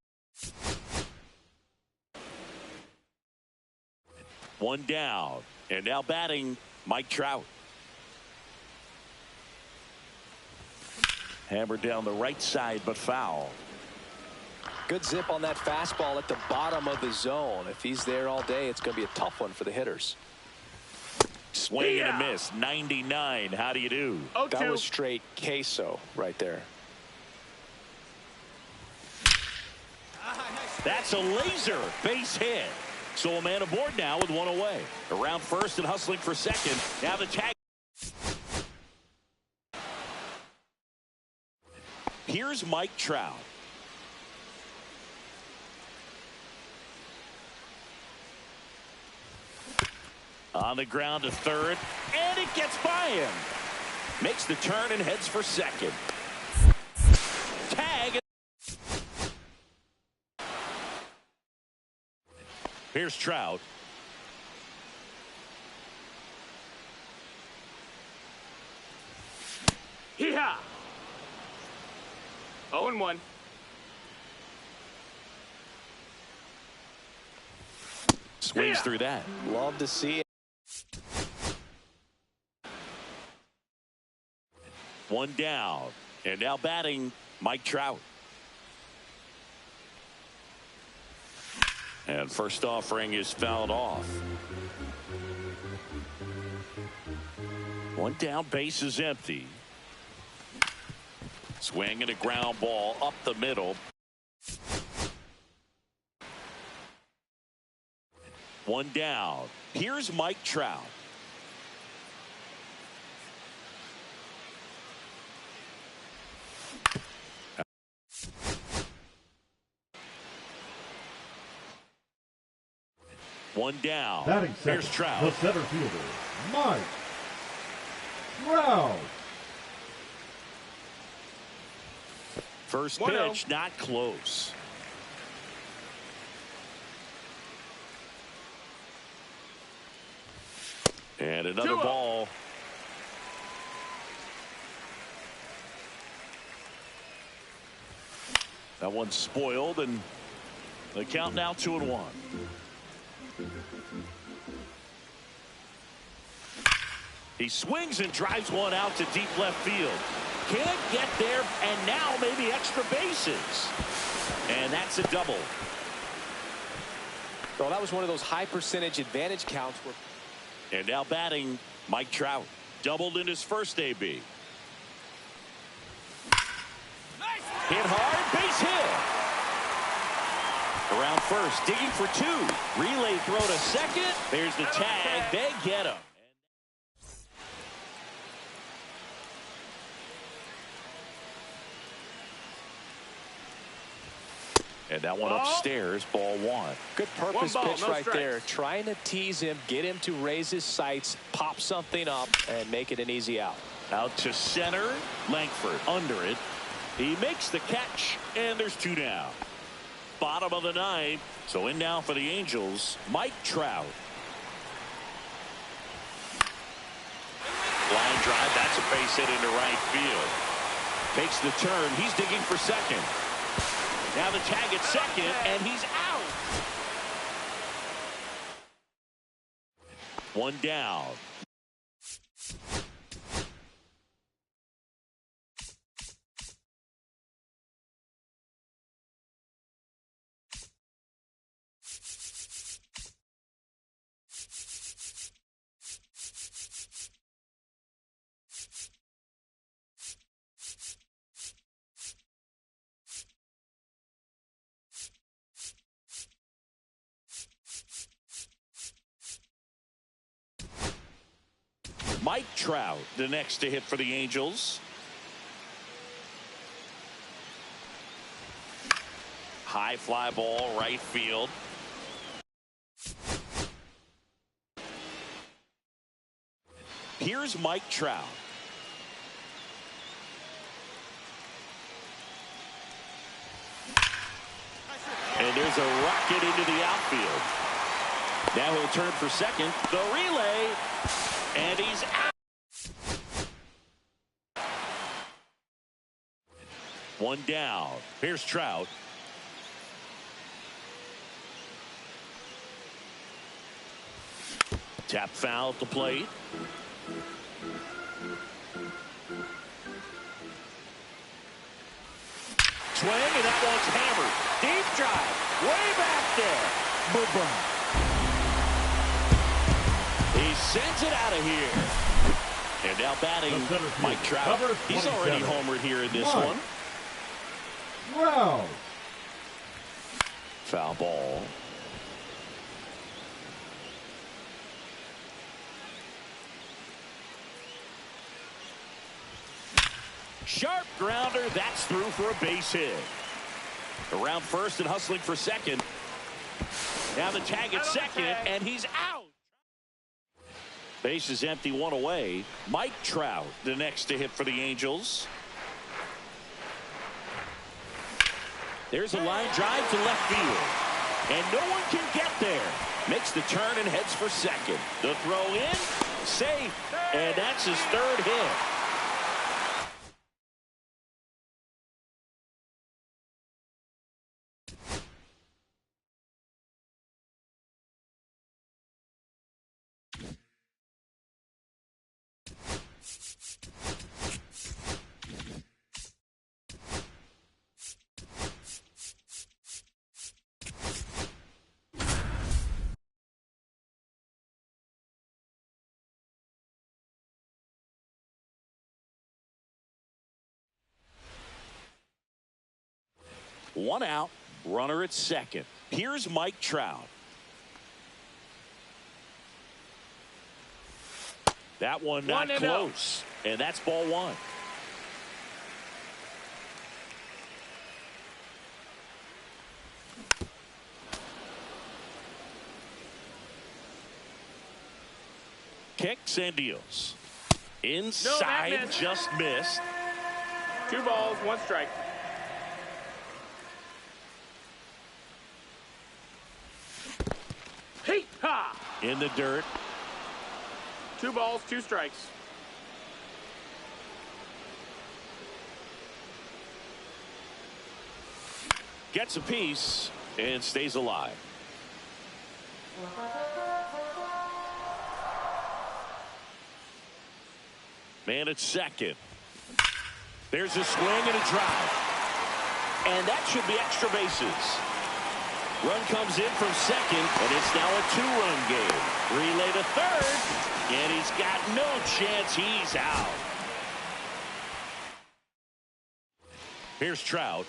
One down. And now batting, Mike Trout. Hammered down the right side, but foul. Good zip on that fastball at the bottom of the zone. If he's there all day, it's going to be a tough one for the hitters. Swing and a miss. 99. How do you do? That was straight queso right there. That's a laser base hit. So a man aboard now with one away. Around first and hustling for second. Now the tag. Here's Mike Trout. On the ground to third. And it gets by him. Makes the turn and heads for second. Tag. Here's Trout. Hee-haw! 0-1. Swings through that. Love to see it. One down. And now batting, Mike Trout. And first offering is fouled off. One down, base is empty. Swing and a ground ball up the middle. One down. Here's Mike Trout. One down. Batting Here's second, Trout. the center fielder, Mike Trout. First 1-0. pitch, not close. And another 2-0. ball. That one's spoiled, and the count now 2-1. He swings and drives one out to deep left field. Can't get there, and now maybe extra bases. And that's a double. Well, that was one of those high percentage advantage counts where. And now batting, Mike Trout. Doubled in his first AB. Hit hard, base hit. Around first, digging for two. Relay throw to second. There's the tag. They get him. And that one upstairs, ball one. Good purpose One ball, pitch no right strikes. there. Trying to tease him, get him to raise his sights, pop something up, and make it an easy out. Out to center. Langford under it. He makes the catch, and there's two down. Bottom of the ninth. So in now for the Angels, Mike Trout. Line drive. That's a base hit into right field. Takes the turn. He's digging for second. Now the tag at second, and he's out. One down. Mike Trout, the next to hit for the Angels. High fly ball, right field. Here's Mike Trout. And there's a rocket into the outfield. Now he'll turn for second. The relay. And he's out. One down. Here's Trout. Tap foul at the plate. Swing, and that one's hammered. Deep drive. Way back there. Boom. He sends it out of here. And now batting, Mike Trout. He's already homered here in this one. Trout. Foul ball. Sharp grounder. That's through for a base hit. Around first and hustling for second. Now the tag at second, and he's out. Base is empty, one away. Mike Trout, the next to hit for the Angels. There's a line drive to left field. And no one can get there. Makes the turn and heads for second. The throw in, safe. And that's his third hit. One out, runner at second. Here's Mike Trout. That one not close, and that's ball one. Kicks and deals. Inside, just missed. 2 balls, 1 strike. Hey, ha! In the dirt. 2 balls, 2 strikes. Gets a piece and stays alive. Man at second. There's a swing and a drive. And that should be extra bases. Run comes in from second, and it's now a 2-run game. Relay to third, and he's got no chance. He's out. Here's Trout.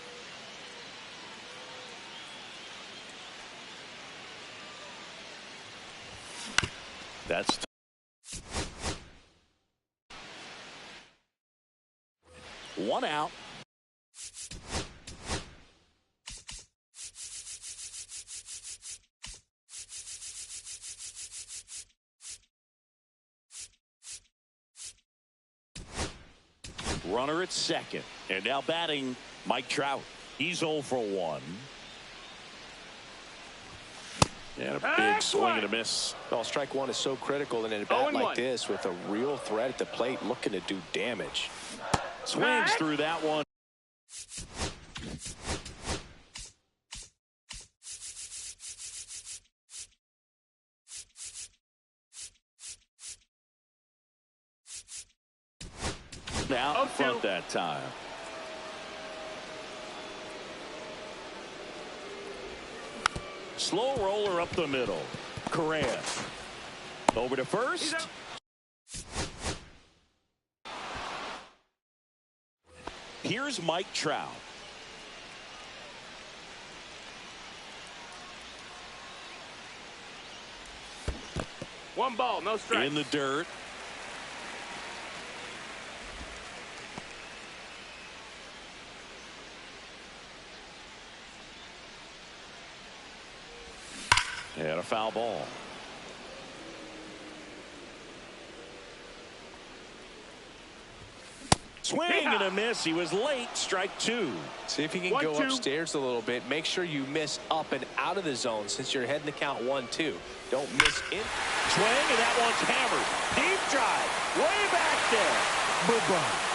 That's one out. Runner at second. And now batting Mike Trout. He's 0 for 1. And a big swing and a miss. Well, strike one is so critical in a bat like this with a real threat at the plate looking to do damage. Swings through that one. Now front that time. Slow roller up the middle. Correa. Over to first. Here's Mike Trout. One ball, no strike. In the dirt. And a foul ball. Swing and a miss. He was late. Strike 2. See if he can go upstairs a little bit. Make sure you miss up and out of the zone since you're heading to count 1-2. Don't miss in. Swing, and that one's hammered. Deep drive. Way back there. Bye-bye.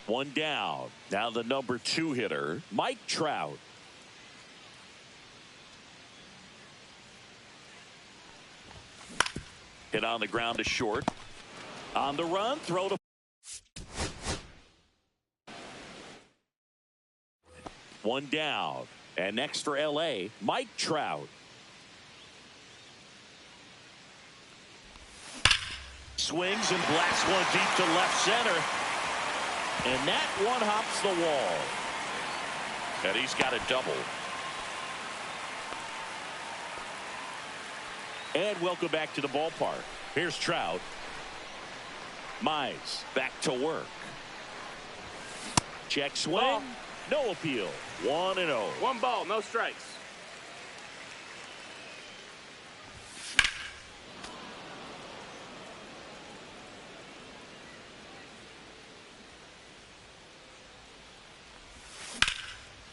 One down. Now the number 2 hitter, Mike Trout. Hit on the ground to short. On the run, throw to. One down. And next for LA, Mike Trout. Swings and blasts one deep to left center. And that one hops the wall. And he's got a double. And welcome back to the ballpark. Here's Trout. Mize back to work. Check swing. Ball. No appeal. 1-0. One ball, no strikes.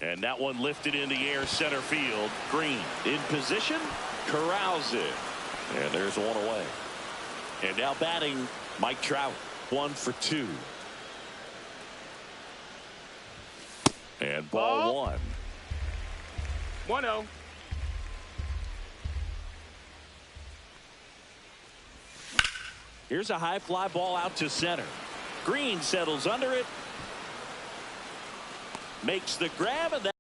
And that one lifted in the air center field. Green in position. Corrals it. And there's one away. And now batting Mike Trout. 1 for 2. And ball one. 1-0. Here's a high fly ball out to center. Green settles under it. Makes the grab, and that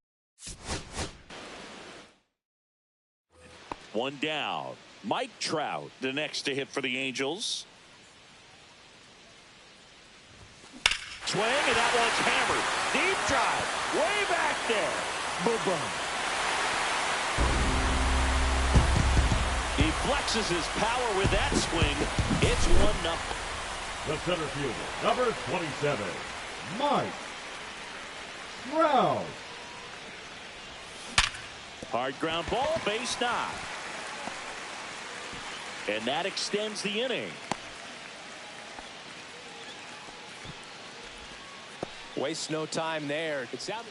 one down. Mike Trout, the next to hit for the Angels. Swing, and that one's hammered. Deep drive, way back there. Boom. He flexes his power with that swing. It's 1-0. The center fielder, number 27, Mike Trout. Hard ground ball, base knock. And that extends the inning. Waste no time there. It's out.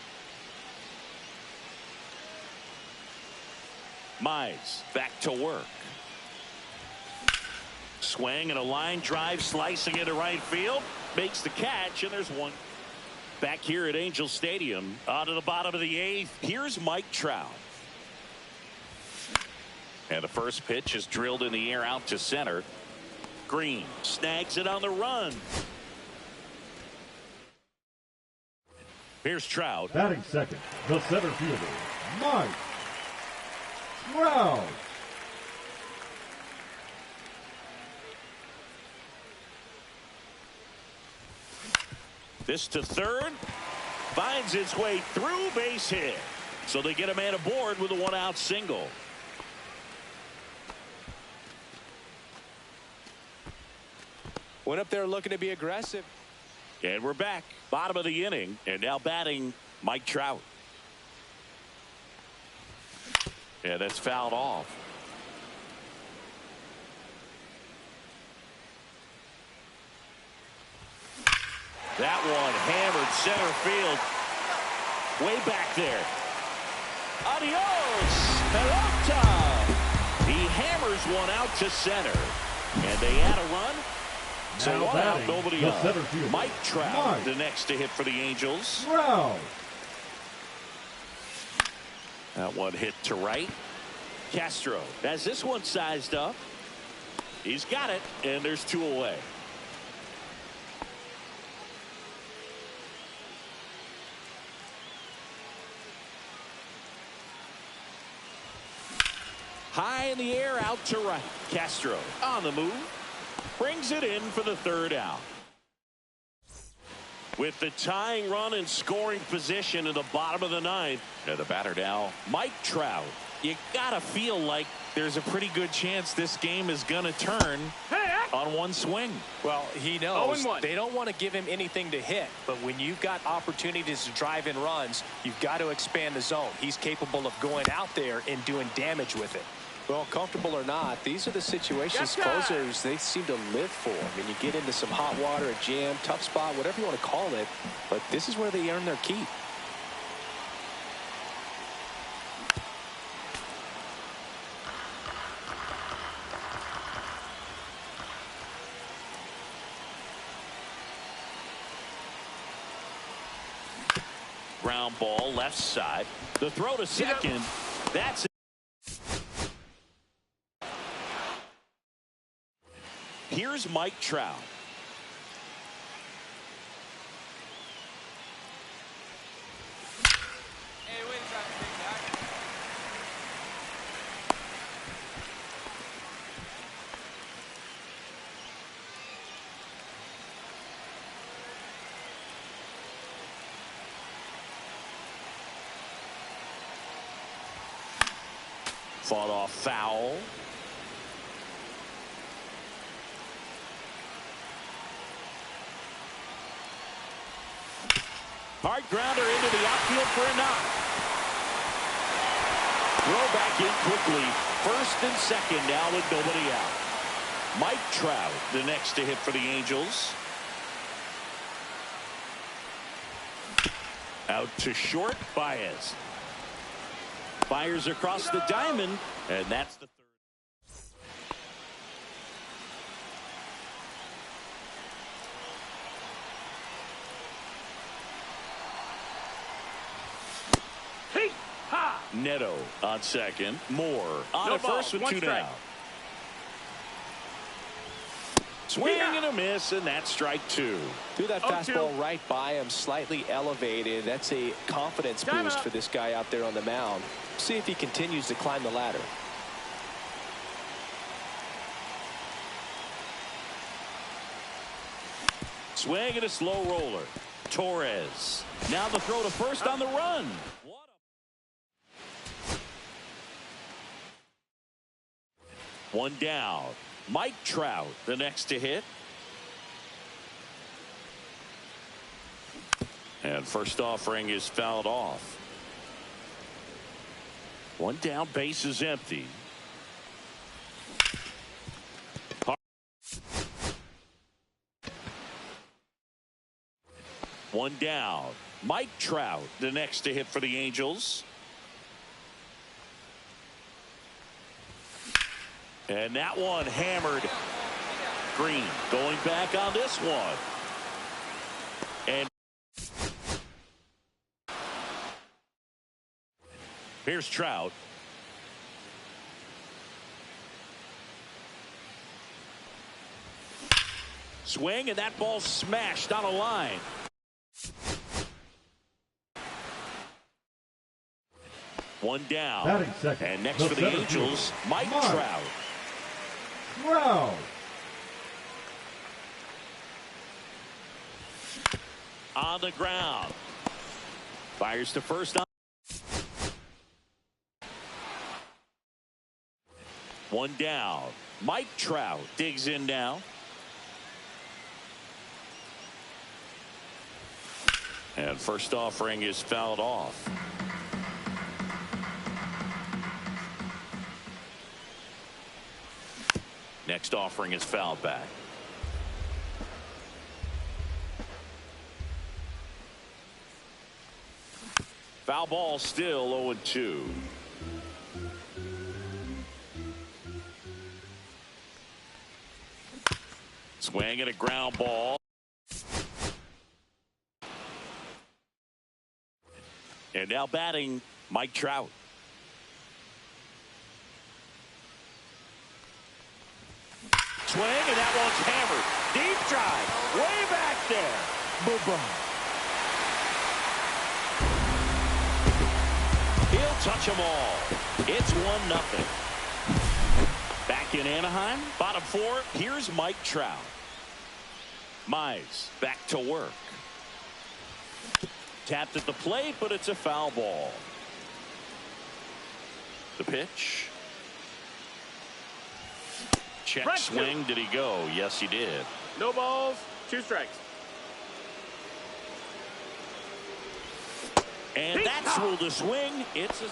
Mize back to work. Swing and a line drive slicing into right field. Makes the catch, and there's one. Back here at Angel Stadium, out of the bottom of the 8th, here's Mike Trout. And the first pitch is drilled in the air out to center. Green snags it on the run. Here's Trout. Batting second, the center fielder, Mike Trout. This to third. Finds its way through, base hit. So they get a man aboard with a 1-out single. Went up there looking to be aggressive. And we're back. Bottom of the inning. And now batting Mike Trout. Yeah, that's fouled off. That one hammered center field. Way back there. Adios, pelota. He hammers one out to center. And they add a run. So Now one out, batting, nobody the on. center fielder, Mike Trout, Mike the next to hit for the Angels. Trout. That one hit to right. Castro has this one sized up. He's got it, and there's 2 away. High in the air, out to right. Castro on the move. Brings it in for the 3rd out. With the tying run in scoring position in the bottom of the 9th. And the batter now, Mike Trout. You gotta feel like there's a pretty good chance this game is gonna turn on one swing. Well, he knows 0-1. they don't want to give him anything to hit, but when you've got opportunities to drive in runs, you've got to expand the zone. He's capable of going out there and doing damage with it. Well, comfortable or not, these are the situations closers they seem to live for. I mean, you get into some hot water, a jam, tough spot, whatever you want to call it, but this is where they earn their keep. Ground ball left side. The throw to second. That's it. Here's Mike Trout. Hey, wait a second, big guy. Fought off foul. Hard grounder into the outfield for a knock. Throw back in quickly. First and second now with nobody out. Mike Trout, the next to hit for the Angels. Out to short, Baez. Fires across the diamond, and that's the third. Neto on second. Moore on at first with 2 down. Swing and a miss, and that's strike 2. Threw that fastball right by him, slightly elevated. That's a confidence boost for this guy out there on the mound. See if he continues to climb the ladder. Swing and a slow roller. Torres. Now the throw to first on the run. One down. Mike Trout, the next to hit. And first offering is fouled off. One down, base is empty. One down. Mike Trout, the next to hit for the Angels. And that one hammered. Green going back on this one. And here's Trout. Swing, and that ball smashed on a line. One down. And next for the Angels, Mike Trout. Trout. On the ground. Fires to first. One down. Mike Trout digs in now. And first offering is fouled off. Next offering is fouled back. Foul ball, still 0-2. Swing and a ground ball. And now batting, Mike Trout. Swing, and that one's hammered. Deep drive, way back there. Boom. He'll touch them all. It's 1-0. Back in Anaheim, bottom 4. Here's Mike Trout. Mize back to work. Tapped at the plate, but it's a foul ball. The pitch. Check swing. Did he go? Yes, he did. No balls, 2 strikes. And that's ruled a swing. It's a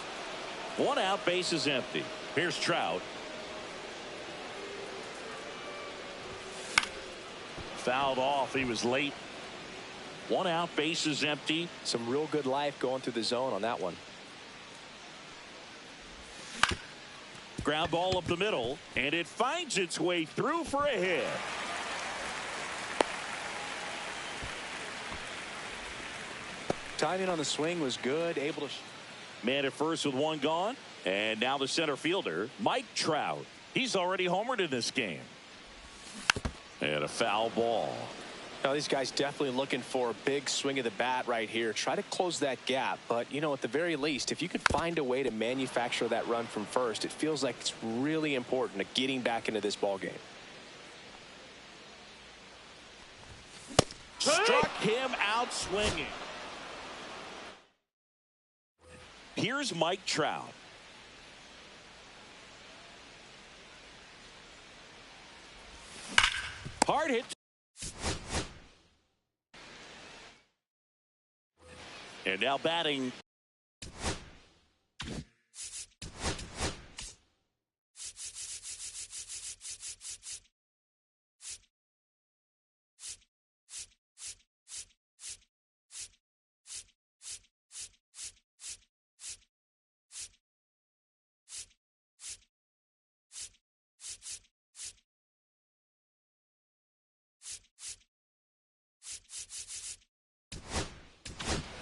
1 out, base is empty. Here's Trout. Fouled off. He was late. 1 out, base is empty. Some real good life going through the zone on that one. Ground ball up the middle, and it finds its way through for a hit. Timing on the swing was good, able to. Man at first with 1 gone, and now the center fielder, Mike Trout. He's already homered in this game. And a foul ball. Now these guys definitely looking for a big swing of the bat right here. Try to close that gap, but you know, at the very least, if you could find a way to manufacture that run from first, it feels like it's really important to getting back into this ball game. Struck him out swinging. Here's Mike Trout. Hard hit. And now batting.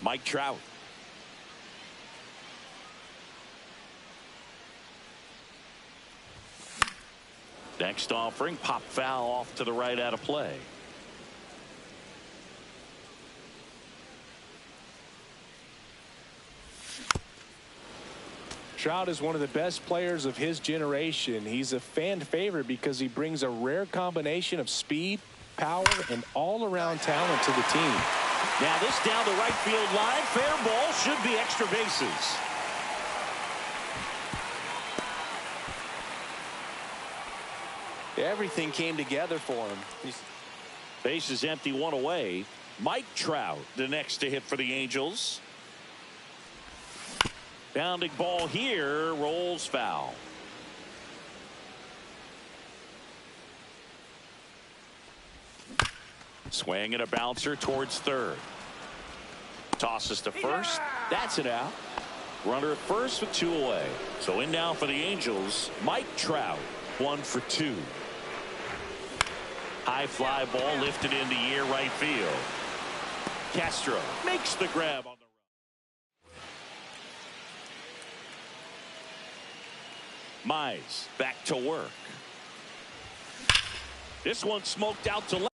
Mike Trout. Next offering, pop foul off to the right out of play. Trout is one of the best players of his generation. He's a fan favorite because he brings a rare combination of speed, power, and all-around talent to the team. Now this down the right field line. Fair ball. Should be extra bases. Everything came together for him. Base is empty, one away. Mike Trout, the next to hit for the Angels. Bounding ball here, rolls foul. Swing and a bouncer towards third. Tosses to first. That's it out. Runner at first with 2 away. So in now for the Angels, Mike Trout, 1 for 2. High fly ball lifted into near right field. Castro makes the grab on the run. Mize back to work. This one smoked out to left.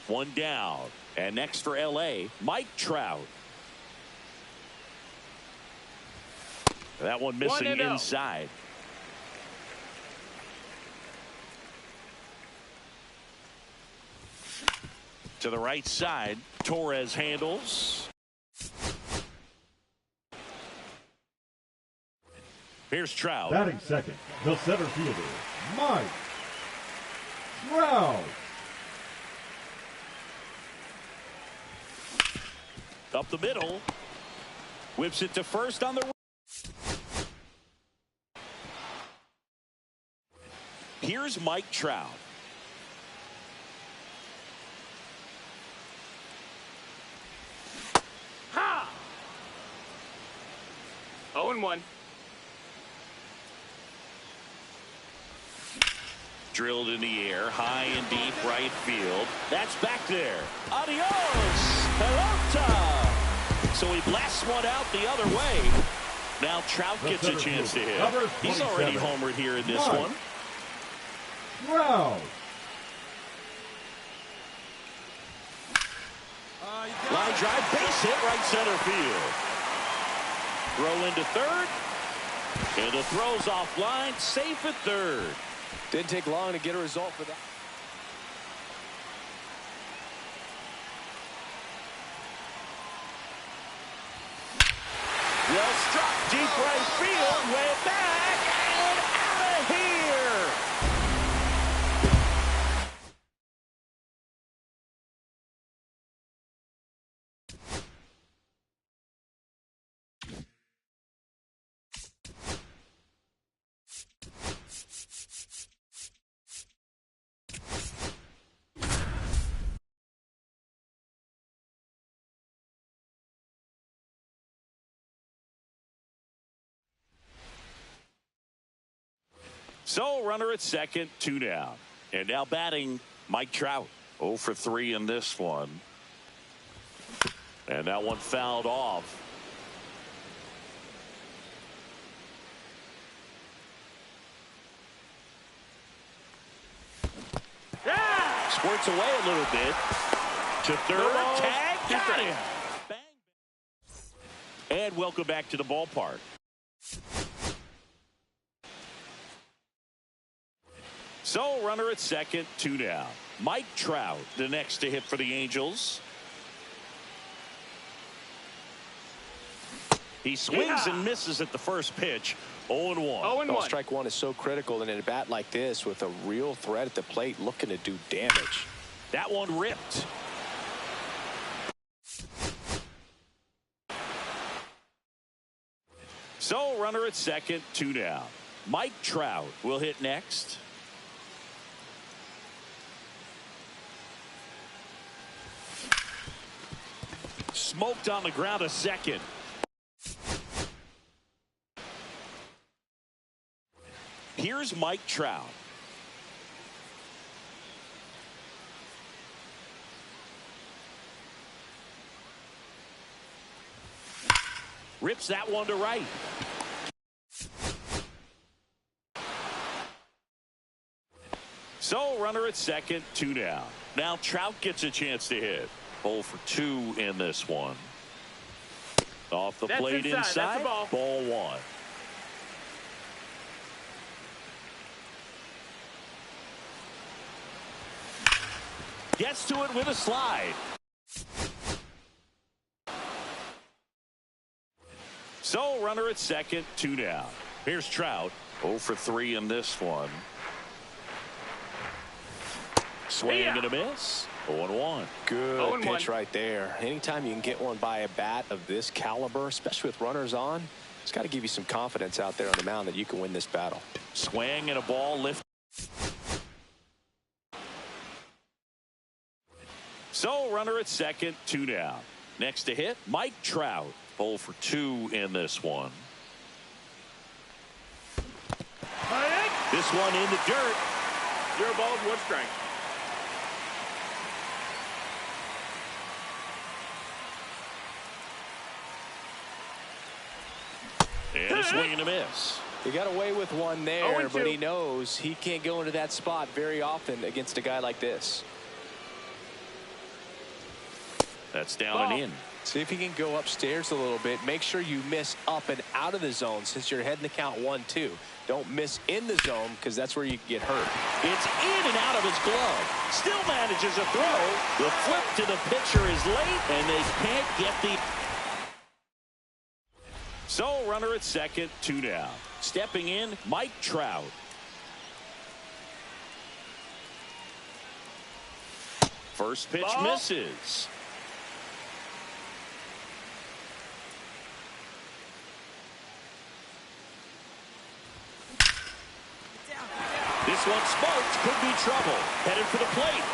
1 down. And next for LA, Mike Trout. That one missing inside. To the right side, Torres handles. Here's Trout. Batting second, the center fielder, Mike Trout. Up the middle. Whips it to first on the right. Here's Mike Trout. Ha! 0-1. Drilled in the air, high and deep right field. That's back there. Adios, pelota. So he blasts one out the other way. Now Trout gets a chance to hit. He's already homered here in this one. Trout. Line drive, base hit, right center field. Throw into third. And the throw's offline, safe at third. Didn't take long to get a result for that. Well struck, deep right field, way back, and out of here. So runner at second, 2 down. And now batting Mike Trout. 0 for 3 in this one. And that one fouled off. Yeah! Squirts away a little bit. To third, tag, got him. Bang. And welcome back to the ballpark. So runner at second, 2 down. Mike Trout, the next to hit for the Angels. He swings and misses at the first pitch. 0-1. 0-1. Well, strike one is so critical in a bat like this with a real threat at the plate looking to do damage. That one ripped. So runner at second, 2 down. Mike Trout will hit next. Smoked on the ground a second. Here's Mike Trout. Rips that one to right. runner at second, 2 down. Now Trout gets a chance to hit. 0 for 2 in this one. Off the plate inside. Ball 1. Gets to it with a slide. So runner at second, 2 down. Here's Trout. 0 for 3 in this one. Swing and a miss. 0-1. Good pitch right there. Anytime you can get one by a bat of this caliber, especially with runners on, it's got to give you some confidence out there on the mound that you can win this battle. Swing and a ball lift. So runner at second, 2 down. Next to hit, Mike Trout. 0 for 2 in this one. This one in the dirt. 0 balls, 1 strike. And a swing and a miss. He got away with one there, but he knows he can't go into that spot very often against a guy like this. That's down and in. See if he can go upstairs a little bit. Make sure you miss up and out of the zone since you're heading the count 1-2. Don't miss in the zone because that's where you can get hurt. It's in and out of his glove. Still manages a throw. The flip to the pitcher is late, and they can't get the... So runner at second, 2 down. Stepping in, Mike Trout. First pitch misses. This one smoked, could be trouble. Headed for the plate.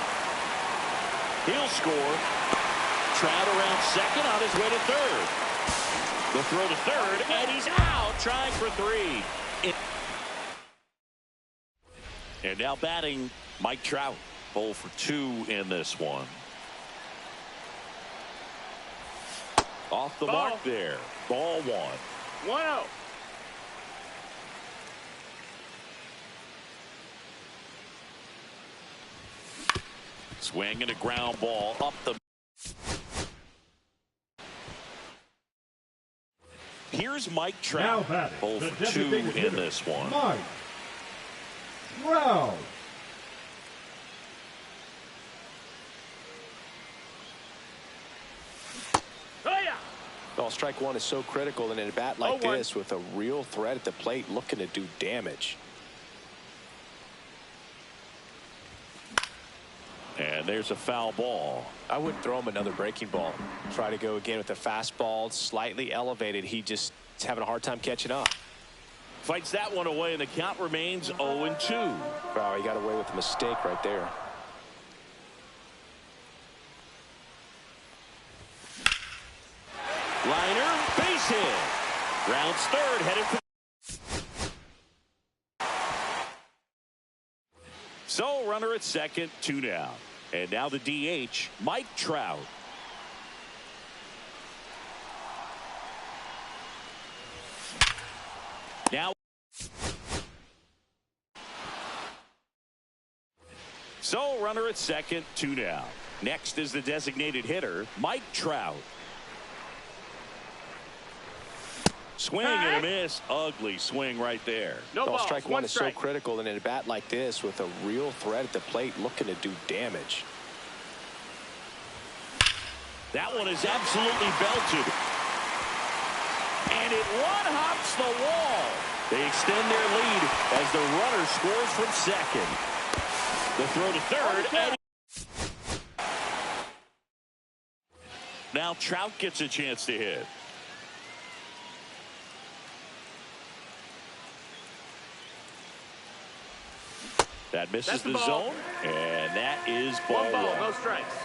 He'll score. Trout around second, on his way to third. The throw to third, and he's out, trying for 3. And now batting, Mike Trout. 0 for 2 in this one. Off the mark there. Ball 1. 1-0. Swing and a ground ball up the... Here's Mike Trout. 0 for 2 in this one. Mike Trout. Well, strike 1 is so critical in a bat like this with a real threat at the plate looking to do damage. And there's a foul ball. I wouldn't throw him another breaking ball. Try to go again with the fastball, slightly elevated. He just is having a hard time catching up. Fights that one away, and the count remains 0-2. Wow, he got away with a mistake right there. Liner, base hit. Rounds third, headed for... So runner at second, 2 down. And now the DH, Mike Trout. Now. So runner at second, 2 down. Next is the designated hitter, Mike Trout. Swing and a miss. Ugly swing right there. No, strike 1 is so critical in a bat like this with a real threat at the plate looking to do damage. That one is absolutely belted. And it one-hops the wall. They extend their lead as the runner scores from second. The throw to third. And now Trout gets a chance to hit. That misses the zone, and that is ball 1. No strikes.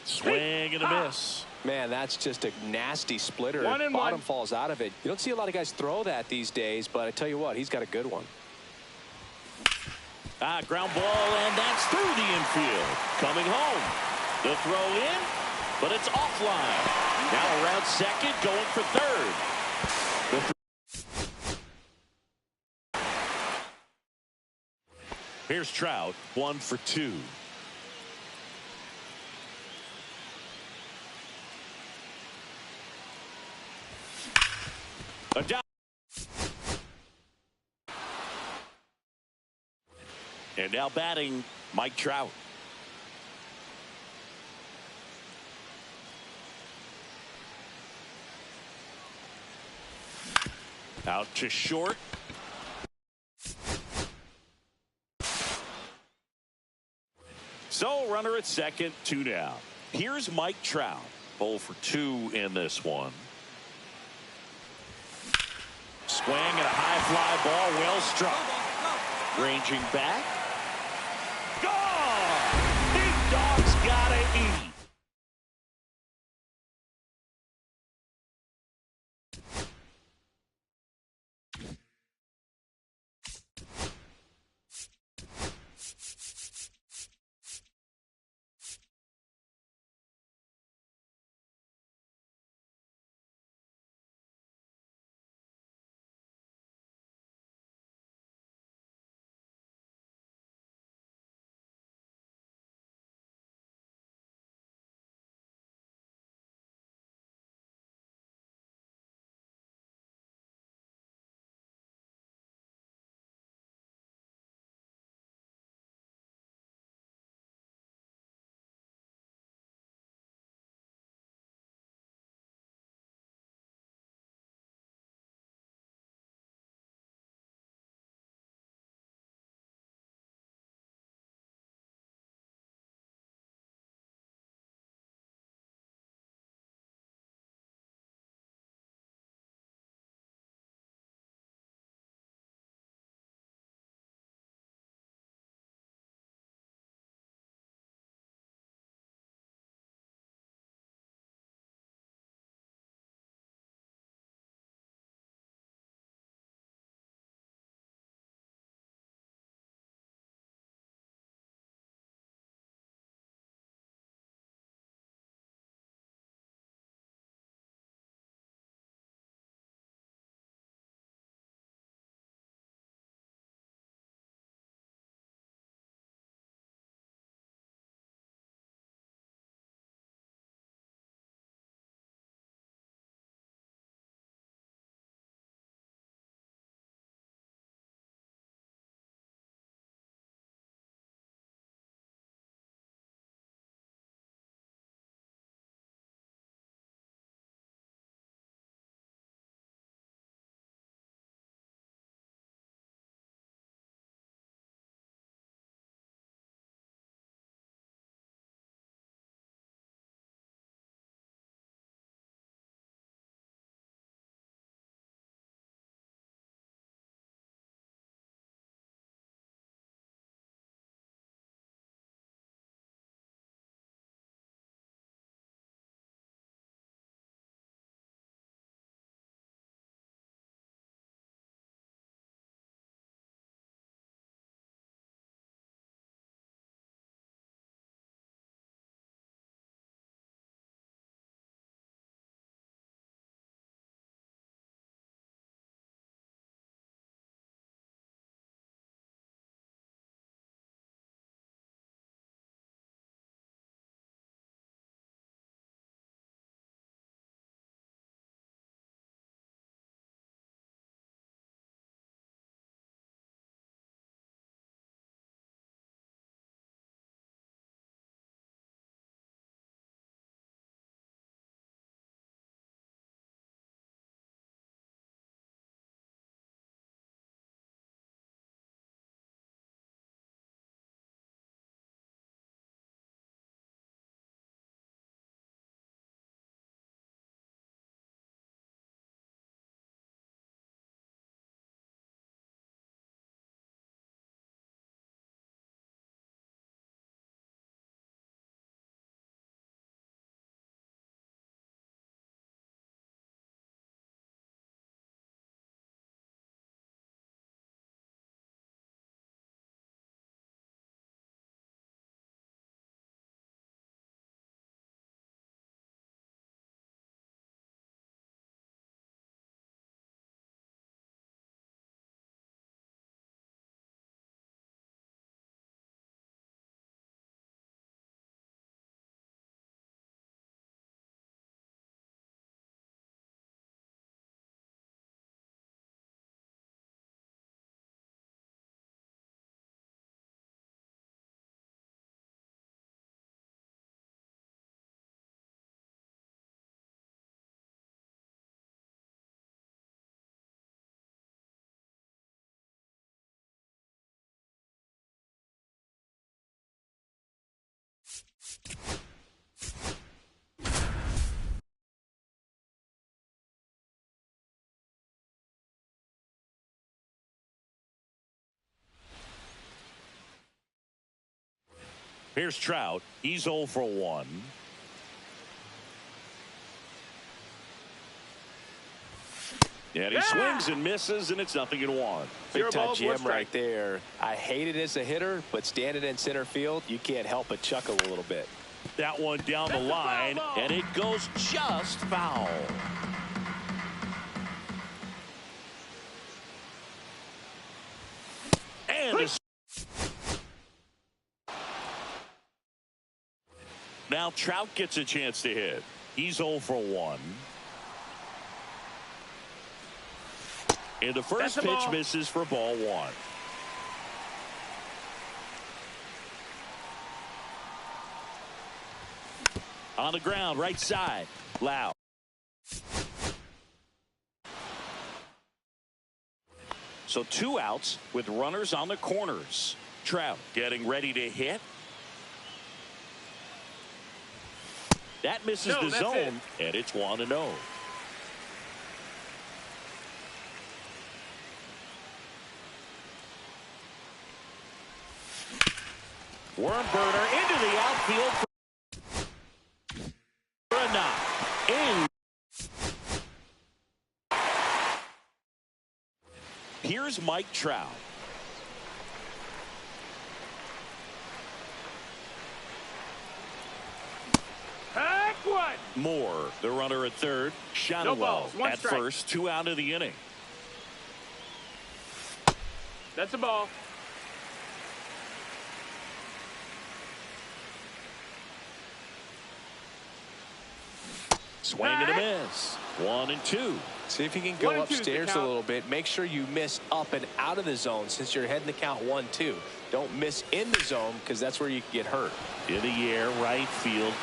Swing and a miss. Man, that's just a nasty splitter. 1-1. Bottom falls out of it. You don't see a lot of guys throw that these days, but I tell you what, he's got a good one. Ground ball, and that's through the infield. Coming home. The throw in, but it's offline. Now around second, going for third. Here's Trout, 1 for 2. A down. And now batting, Mike Trout. Out to short. So runner at second, 2 down. Here's Mike Trout, 0 for 2 in this one. Swing and a high fly ball, well struck. Ranging back. Gone! Big Dog's gotta eat. Here's Trout. He's 0 for 1. And he swings and misses, and it's 0-1. Big time jam right there. I hate it as a hitter, but standing in center field, you can't help but chuckle a little bit. That one down the line, and it goes just foul. And now Trout gets a chance to hit. He's 0 for 1. And the first pitch misses for ball 1. On the ground, right side. Loud. So 2 outs with runners on the corners. Trout getting ready to hit. That misses the zone, and it's 1-0. Worm burner into the outfield for a knock. Here's Mike Trout. Pack one. Moore, the runner at third. Shadowell at first. 2 out of the inning. That's a ball. Swing and a miss. 1-2. See if you can go upstairs a little bit. Make sure you miss up and out of the zone since you're heading the count 1-2. Don't miss in the zone because that's where you can get hurt. In the air, right field.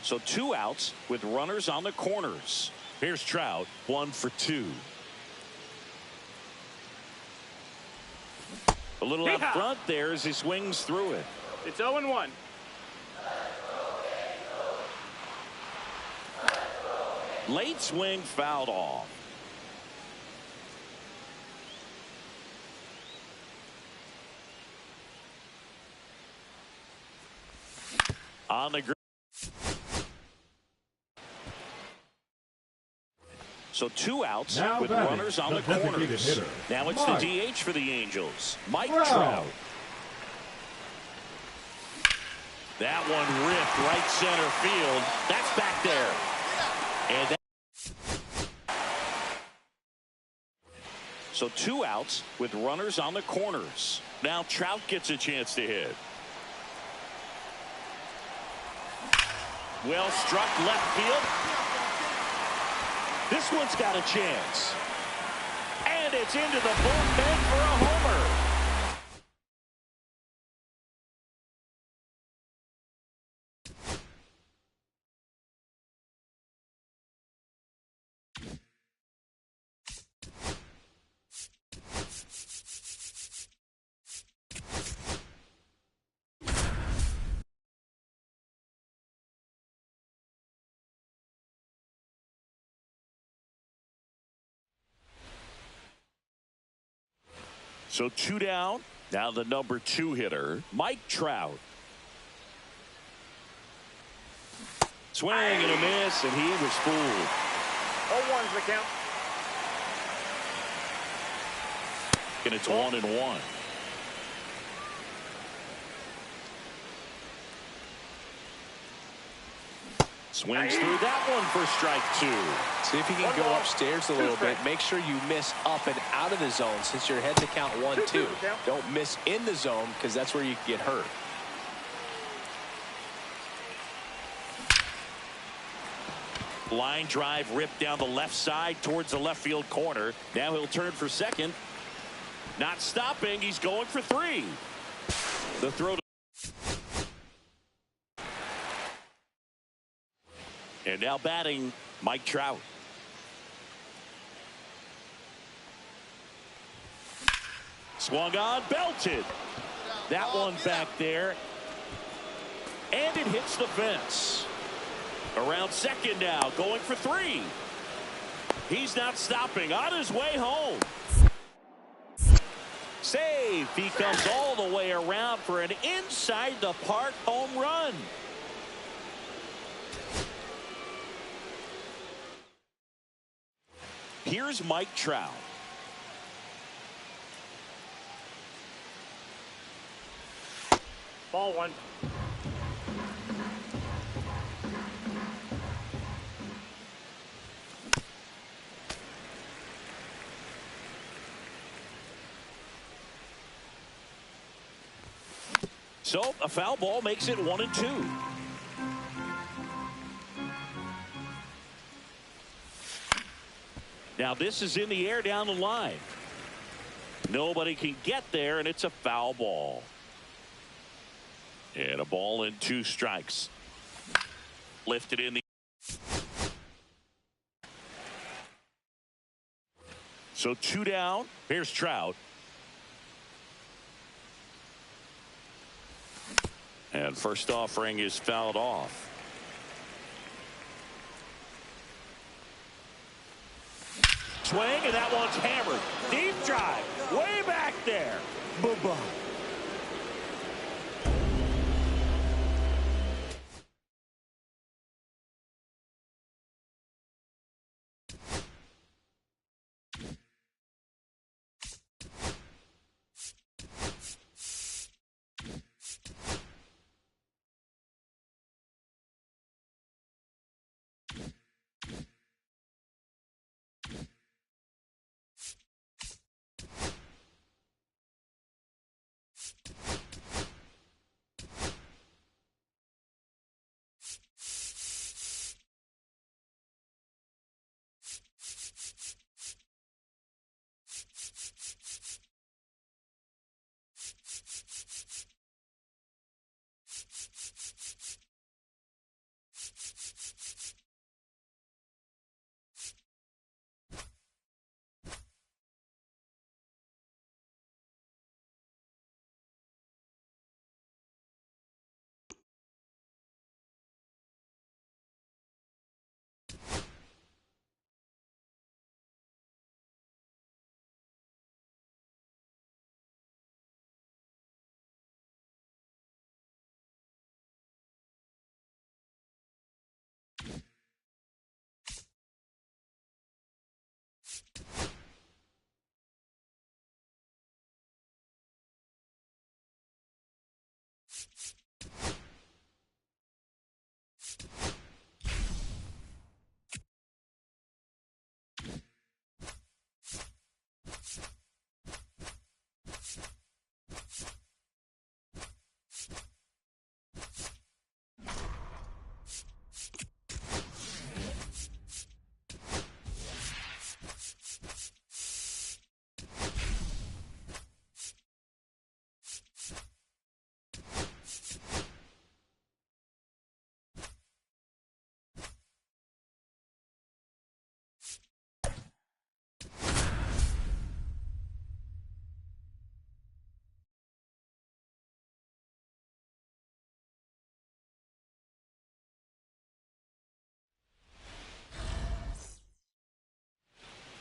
So 2 outs with runners on the corners. Here's Trout, 1 for 2. A little out front there as he swings through it. It's 0-1. Late swing fouled off. On the ground. So 2 outs now with runners on the corners. Hitter. Now it's Mike. the DH for the Angels. Mike Trout. That one ripped right center field. That's back there. And so 2 outs with runners on the corners. Now Trout gets a chance to hit. Well struck left field. This one's got a chance. And it's into the bullpen for a homer. So 2 down. Now the number 2 hitter, Mike Trout. Swing and a miss, and he was fooled. 0-1's the count. And it's 1-1. Swings through that one for strike 2. See if you can go upstairs a little bit. Make sure you miss up and out of the zone since you're heading to count 1-2. Don't miss in the zone because that's where you can get hurt. Line drive ripped down the left side towards the left field corner. Now he'll turn for second. Not stopping. He's going for 3. The throw to and now batting Mike Trout. Swung on, belted. That one back there. And it hits the fence. Around second now, going for 3. He's not stopping, on his way home. Save. He comes all the way around for an inside the park home run. Here's Mike Trout. Ball 1. So a foul ball makes it 1-2. Now this is in the air down the line. Nobody can get there, and it's a foul ball. And a ball and 2 strikes. Lifted in the. So 2 down. Here's Trout. And first offering is fouled off. Swing, and that one's hammered. Deep drive. Way back there. Boom.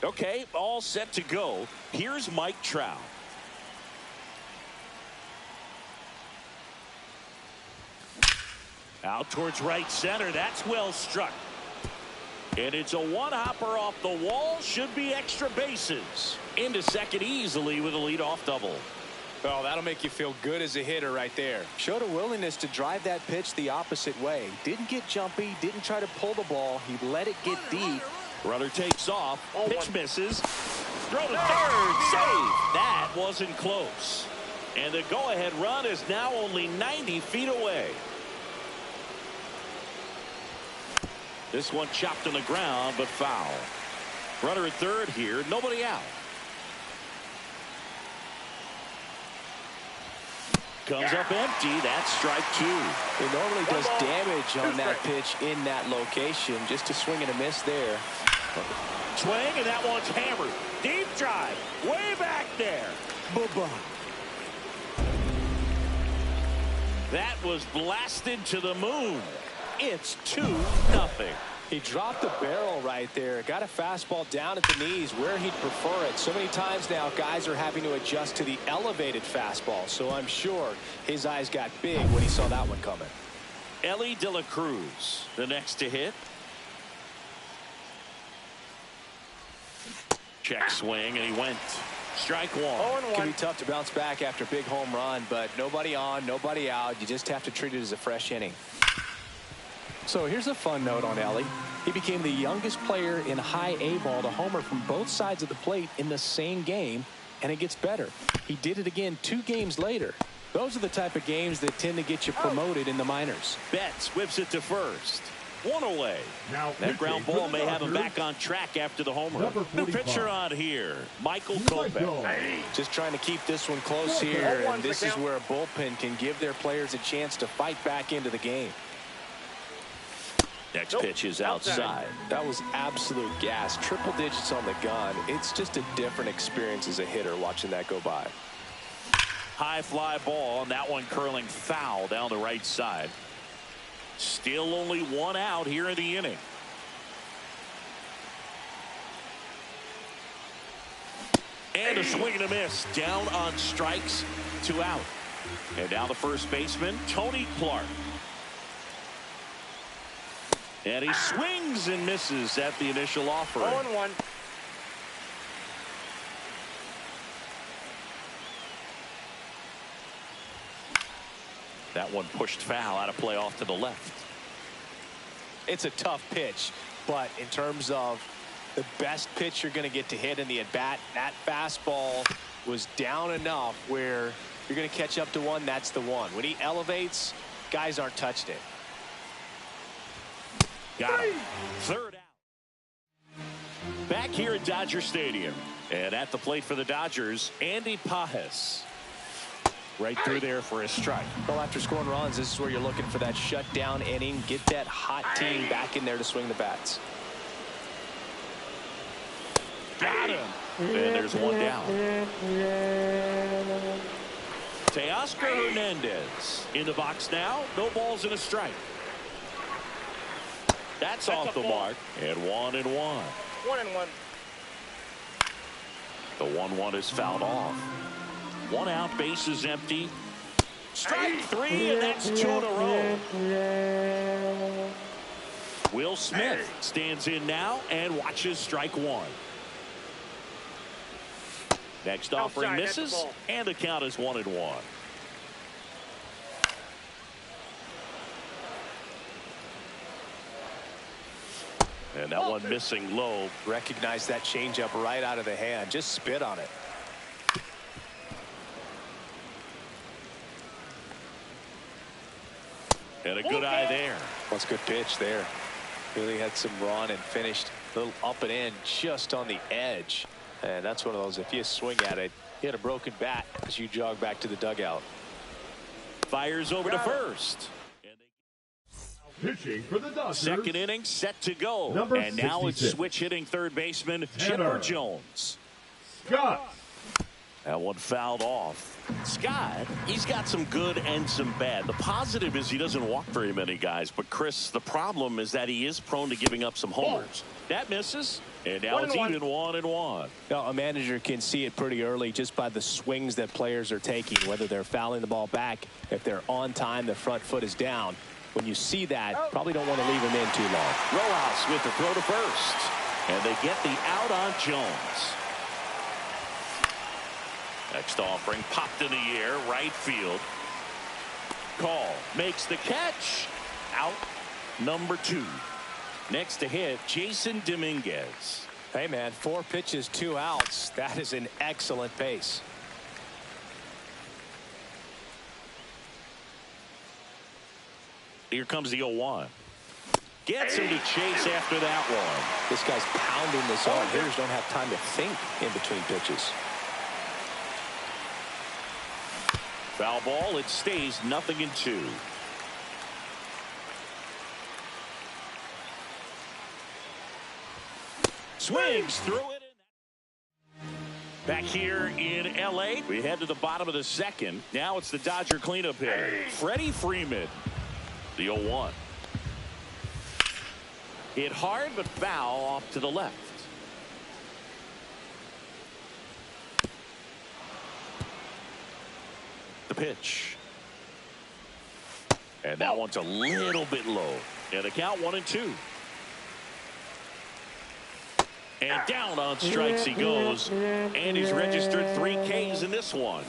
Okay, all set to go. Here's Mike Trout. Out towards right center. That's well struck. And it's a one-hopper off the wall. Should be extra bases. Into second easily with a leadoff double. Well, that'll make you feel good as a hitter right there. Showed a willingness to drive that pitch the opposite way. Didn't get jumpy, didn't try to pull the ball. He let it get deep. Runner takes off. Pitch misses. Throw to third. Save. That wasn't close. And the go-ahead run is now only 90 feet away. This one chopped on the ground, but foul. Runner at third here. Nobody out. Comes up empty. That's strike 2. It normally does damage on that pitch in that location. Just a swing and a miss there. Swing, and that one's hammered. Deep drive. Way back there. Bye-bye. That was blasted to the moon. It's 2-0. He dropped the barrel right there. Got a fastball down at the knees where he'd prefer it. So many times now guys are having to adjust to the elevated fastball. So I'm sure his eyes got big when he saw that one coming. Ellie De La Cruz, the next to hit. Check swing, and he went. Strike one. It can be tough to bounce back after a big home run, but nobody on, nobody out. You just have to treat it as a fresh inning. So here's a fun note on Ellie. He became the youngest player in high A ball to homer from both sides of the plate in the same game, and it gets better. He did it again 2 games later. Those are the type of games that tend to get you promoted in the minors. Betts whips it to first. 1 away. Now That ground ball may have him back on track after the homer. New pitcher on here, Michael Kopech. Just trying to keep this one close here, and this is where a bullpen can give their players a chance to fight back into the game. Next pitch is outside. That was absolute gas. Triple digits on the gun. It's just a different experience as a hitter watching that go by. High fly ball, and that one curling foul down the right side. Still only 1 out here in the inning. And a swing and a miss. Down on strikes, 2 out. And now the first baseman, Tony Clark. And he swings and misses at the initial offering. 0-1. That one pushed foul out of play off to the left. It's a tough pitch, but in terms of the best pitch you're going to get to hit in the at-bat, that fastball was down enough where you're going to catch up to one. That's the one. When he elevates, guys aren't touching it. Got him. 3rd out. Back here at Dodger Stadium. And at the plate for the Dodgers, Andy Pajes. Right through there for a strike. Well, after scoring runs, this is where you're looking for that shutdown inning. Get that hot team back in there to swing the bats. Got him. And there's 1 down. Teoscar Hernandez in the box now. No balls and a strike. That's off the mark. And 1-1. 1-1. The 1-1 is fouled off. 1 out, base is empty. Strike 3, and that's 2 in a row. Will Smith stands in now and watches strike 1. Next offering misses, and the count is 1-1. And that one missing low. Recognize that changeup right out of the hand. Just spit on it. And a good eye there. That's a good pitch there. Really had some run and finished a little up and in just on the edge. And that's one of those, if you swing at it, you had a broken bat as you jog back to the dugout. Fires over to first. Pitching for the Dodgers. Second inning set to go. Number and now 66. it's switch hitting third baseman Chipper Jones. Scott. That one fouled off. Scott, he's got some good and some bad. The positive is he doesn't walk very many guys. But, Chris, the problem is that he is prone to giving up some homers. That misses. And now it's even 1-1. Now, a manager can see it pretty early just by the swings that players are taking, whether they're fouling the ball back, if they're on time, the front foot is down. When you see that, probably don't want to leave him in too long. Rojas with the throw to first. And they get the out on Jones. Next offering popped in the air, right field. Call makes the catch. Out number 2. Next to hit, Jason Dominguez. Hey, man, 4 pitches, 2 outs. That is an excellent pace. Here comes the 0-1. Gets him to chase after that one. This guy's pounding this on. Hitters don't have time to think in between pitches. Foul ball. It stays 0-2. Swings through it. Back here in L.A., we head to the bottom of the second. Now it's the Dodger cleanup hitter, Freddie Freeman, the 0-1. Hit hard but foul off to the left. The pitch. And that one's a little bit low. And the count 1-2. And down on strikes he goes. And he's registered 3 Ks in this one.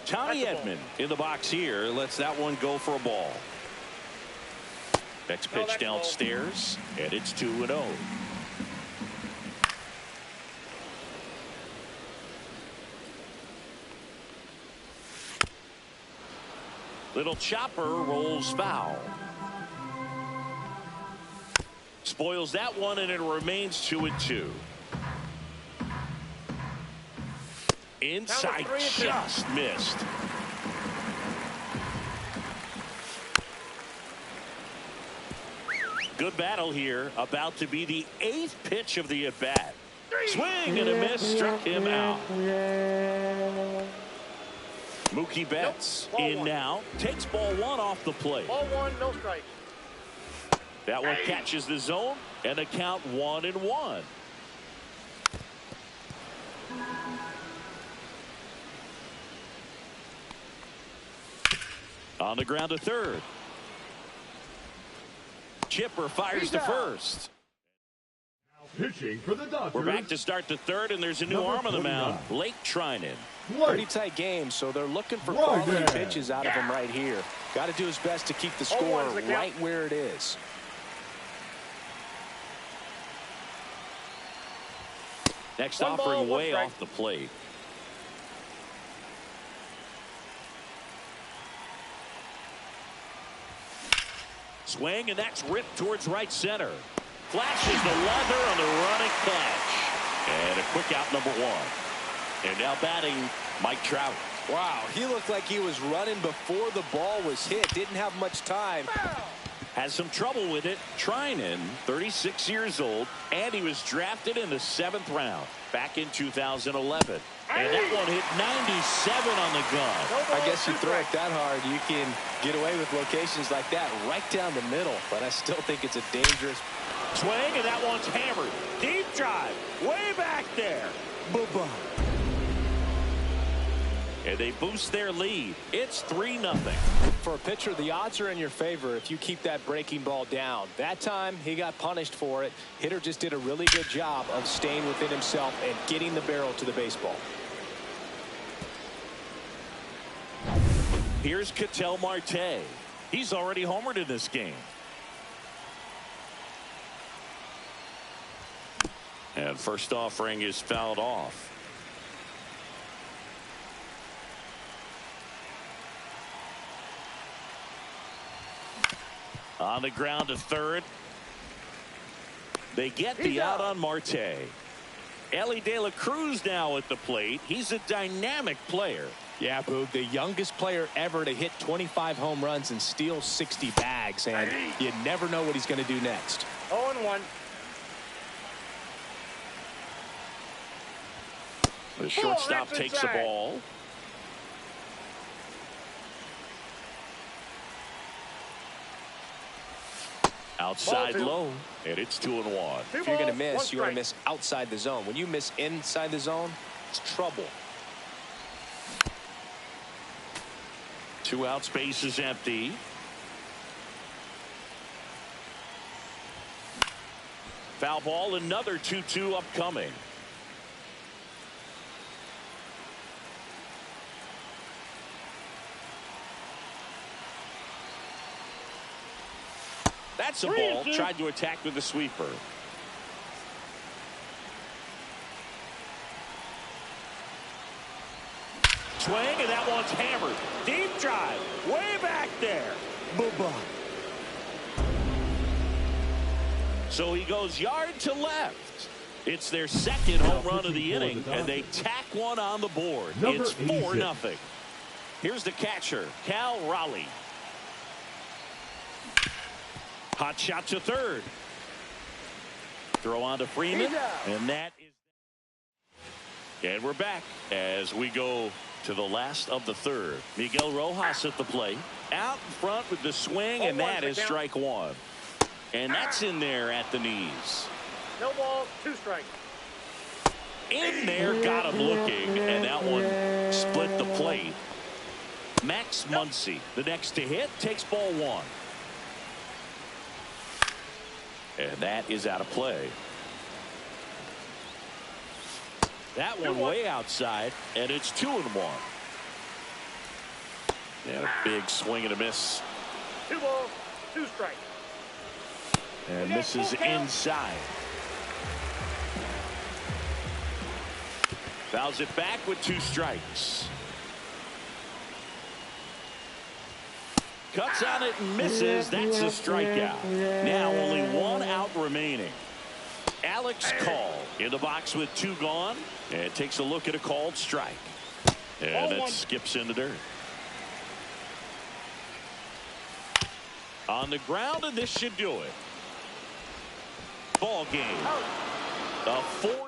Tommy Edman in the box here lets that one go for a ball. Next pitch downstairs. And it's 2-0. Little chopper rolls foul. Spoils that one, and it remains 2-2. Inside, just missed. Good battle here. About to be the 8th pitch of the at-bat. Swing and a miss, struck him out. Mookie Betts in now. Takes ball 1 off the plate. Ball 1, no strike. That one catches the zone, and the count 1-1. On the ground to third. Chipper fires to first. Pitching for the Dodgers. We're back to start the third, and there's a new arm on the mound, Blake Trinan. Pretty tight game, so they're looking for quality pitches out of him right here. Got to do his best to keep the score right where it is. Next offering way off the plate. Swing, and that's ripped towards right center. Flashes the leather on the running catch. And a quick out, number 1. And now batting, Mike Trout. Wow, he looked like he was running before the ball was hit. Didn't have much time. Has some trouble with it. Trinan, 36 years old, and he was drafted in the 7th round back in 2011. And that one hit 97 on the gun. I guess you throw it that hard, you can get away with locations like that right down the middle. But I still think it's a dangerous swing, and that one's hammered. Deep drive, way back there. Bye-bye. And they boost their lead. It's 3-0. For a pitcher, the odds are in your favor if you keep that breaking ball down. That time, he got punished for it. Hitter just did a really good job of staying within himself and getting the barrel to the baseball. Here's Ketel Marte. He's already homered in this game. And first offering is fouled off. On the ground to third. They get the out on Marte. Ellie De La Cruz now at the plate. He's a dynamic player. Yeah, Boog, the youngest player ever to hit 25 home runs and steal 60 bags. And you never know what he's going to do next. 0-1. The shortstop takes the ball. Outside low, and it's 2-1. If you're going to miss, you want to miss outside the zone. When you miss inside the zone, it's trouble. 2 outs, base is empty. Foul ball, another 2-2 upcoming. That's a ball. Tried to attack with a sweeper. Swing, and that one's hammered. Deep drive. Way back there. Bye-bye. So he goes yard to left. It's their second home run of the inning, and they tack one on the board. It's 4-0. Here's the catcher, Cal Raleigh. Hot shot to third. Throw on to Freeman, and that is And we're back as we go to the last of the third. Miguel Rojas at the plate. Out in front with the swing, and that is strike one. And that's in there at the knees. No ball, 2 strikes. In there, got him looking, and that one split the plate. Max Muncy, the next to hit, takes ball 1. And that is out of play. That one way outside, and it's 2-1. And a big swing and a miss. 2 balls, 2 strikes. And misses inside. Fouls it back with 2 strikes. Cuts on it and misses. That's a strikeout. Now only 1 out remaining. Alex Call in the box with 2 gone, and takes a look at a called strike. And it skips in the dirt. On the ground, and this should do it. Ball game. A 4-0.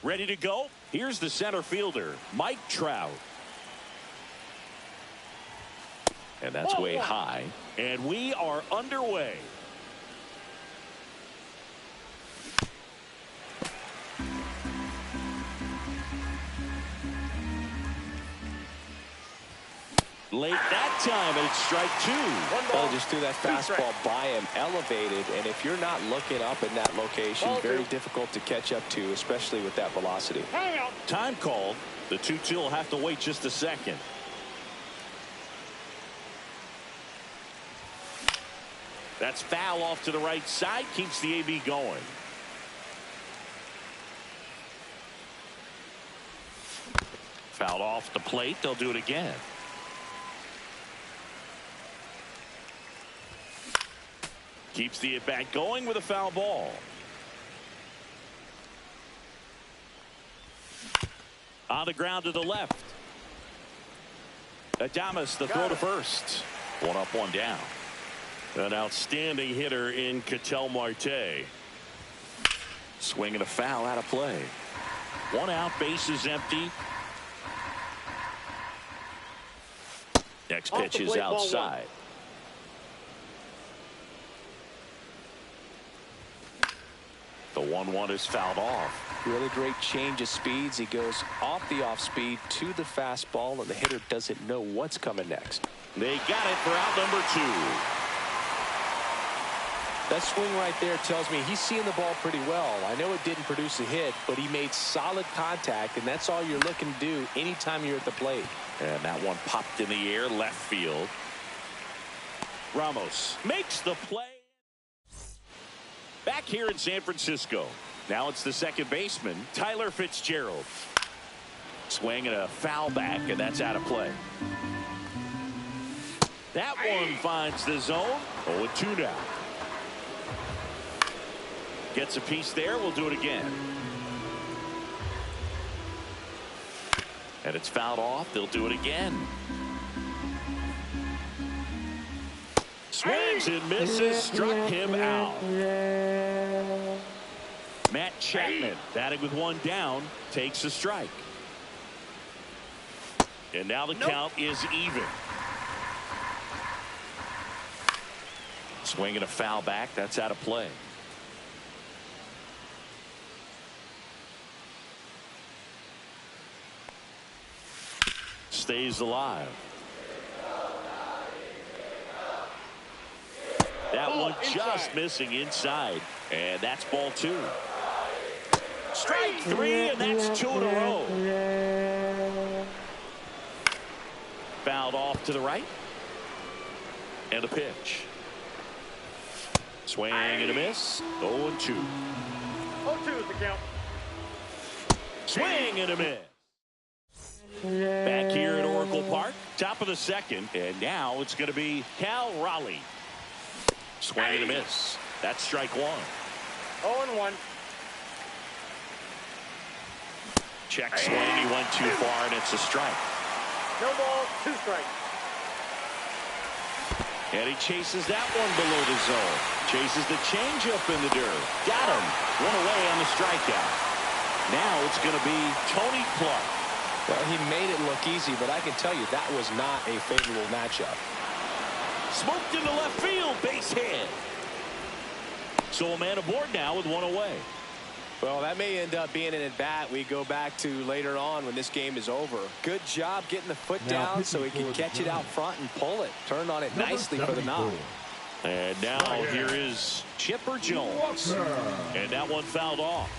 Ready to go? Here's the center fielder, Mike Trout. And that's way high. And we are underway. Late that time, and it's strike two. Well, just threw that fastball by him, elevated, and if you're not looking up in that location, very difficult to catch up to, especially with that velocity. Time called. The 2-2 will have to wait just a second. That's foul off to the right side, keeps the AB going. Fouled off the plate, they'll do it again. Keeps the at-bat going with a foul ball. On the ground to the left. Adames, the throw to first. One up, one down. An outstanding hitter in Ketel Marte. Swinging a foul out of play. One out, bases empty. Next pitch is outside. The 1-1 is fouled off. Really great change of speeds. He goes off the off speed to the fastball, and the hitter doesn't know what's coming next. They got it for out number 2. That swing right there tells me he's seeing the ball pretty well. I know it didn't produce a hit, but he made solid contact, and that's all you're looking to do anytime you're at the plate. And that one popped in the air, left field. Ramos makes the play. Back here in San Francisco. Now it's the second baseman, Tyler Fitzgerald. Swing and a foul back, and that's out of play. That one finds the zone. 0-2 now. Gets a piece there. We'll do it again. And it's fouled off. They'll do it again. Swings and misses. Struck him out. Matt Chapman batting with one down. Takes a strike. And now the count is even. Swinging a foul back. That's out of play. Stays alive. That one just missing inside. And that's ball 2. Strike 3, and that's 2 in a row. Fouled off to the right. And a pitch. Swing and a miss. 0-2. 0-2 is the count. Swing and a miss. Back here at Oracle Park, top of the second, and now it's going to be Cal Raleigh. Swing and a miss. That's strike 1. 0-1. Check swing. He went too far, and it's a strike. No ball, 2 strikes. And he chases that one below the zone. Chases the changeup in the dirt. Got him. 1 away on the strikeout. Now it's going to be Tony Clark. Well, he made it look easy, but I can tell you that was not a favorable matchup. Smoked into left field, base hit. So a man aboard now with 1 away. Well, that may end up being an at-bat we go back to later on when this game is over. Good job getting the foot down so he can catch it out front and pull it. Turned on it nicely for the knock. And now here is Chipper Jones. And that one fouled off.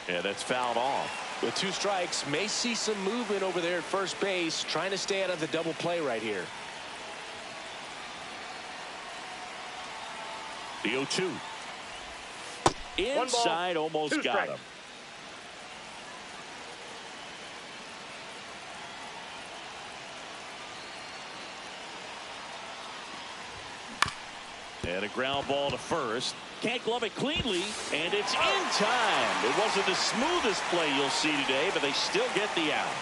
And that's fouled off. With 2 strikes, may see some movement over there at first base, trying to stay out of the double play right here. The 0-2. Inside, almost got him. And a ground ball to first. Can't glove it cleanly, and it's in time. It wasn't the smoothest play you'll see today, but they still get the out.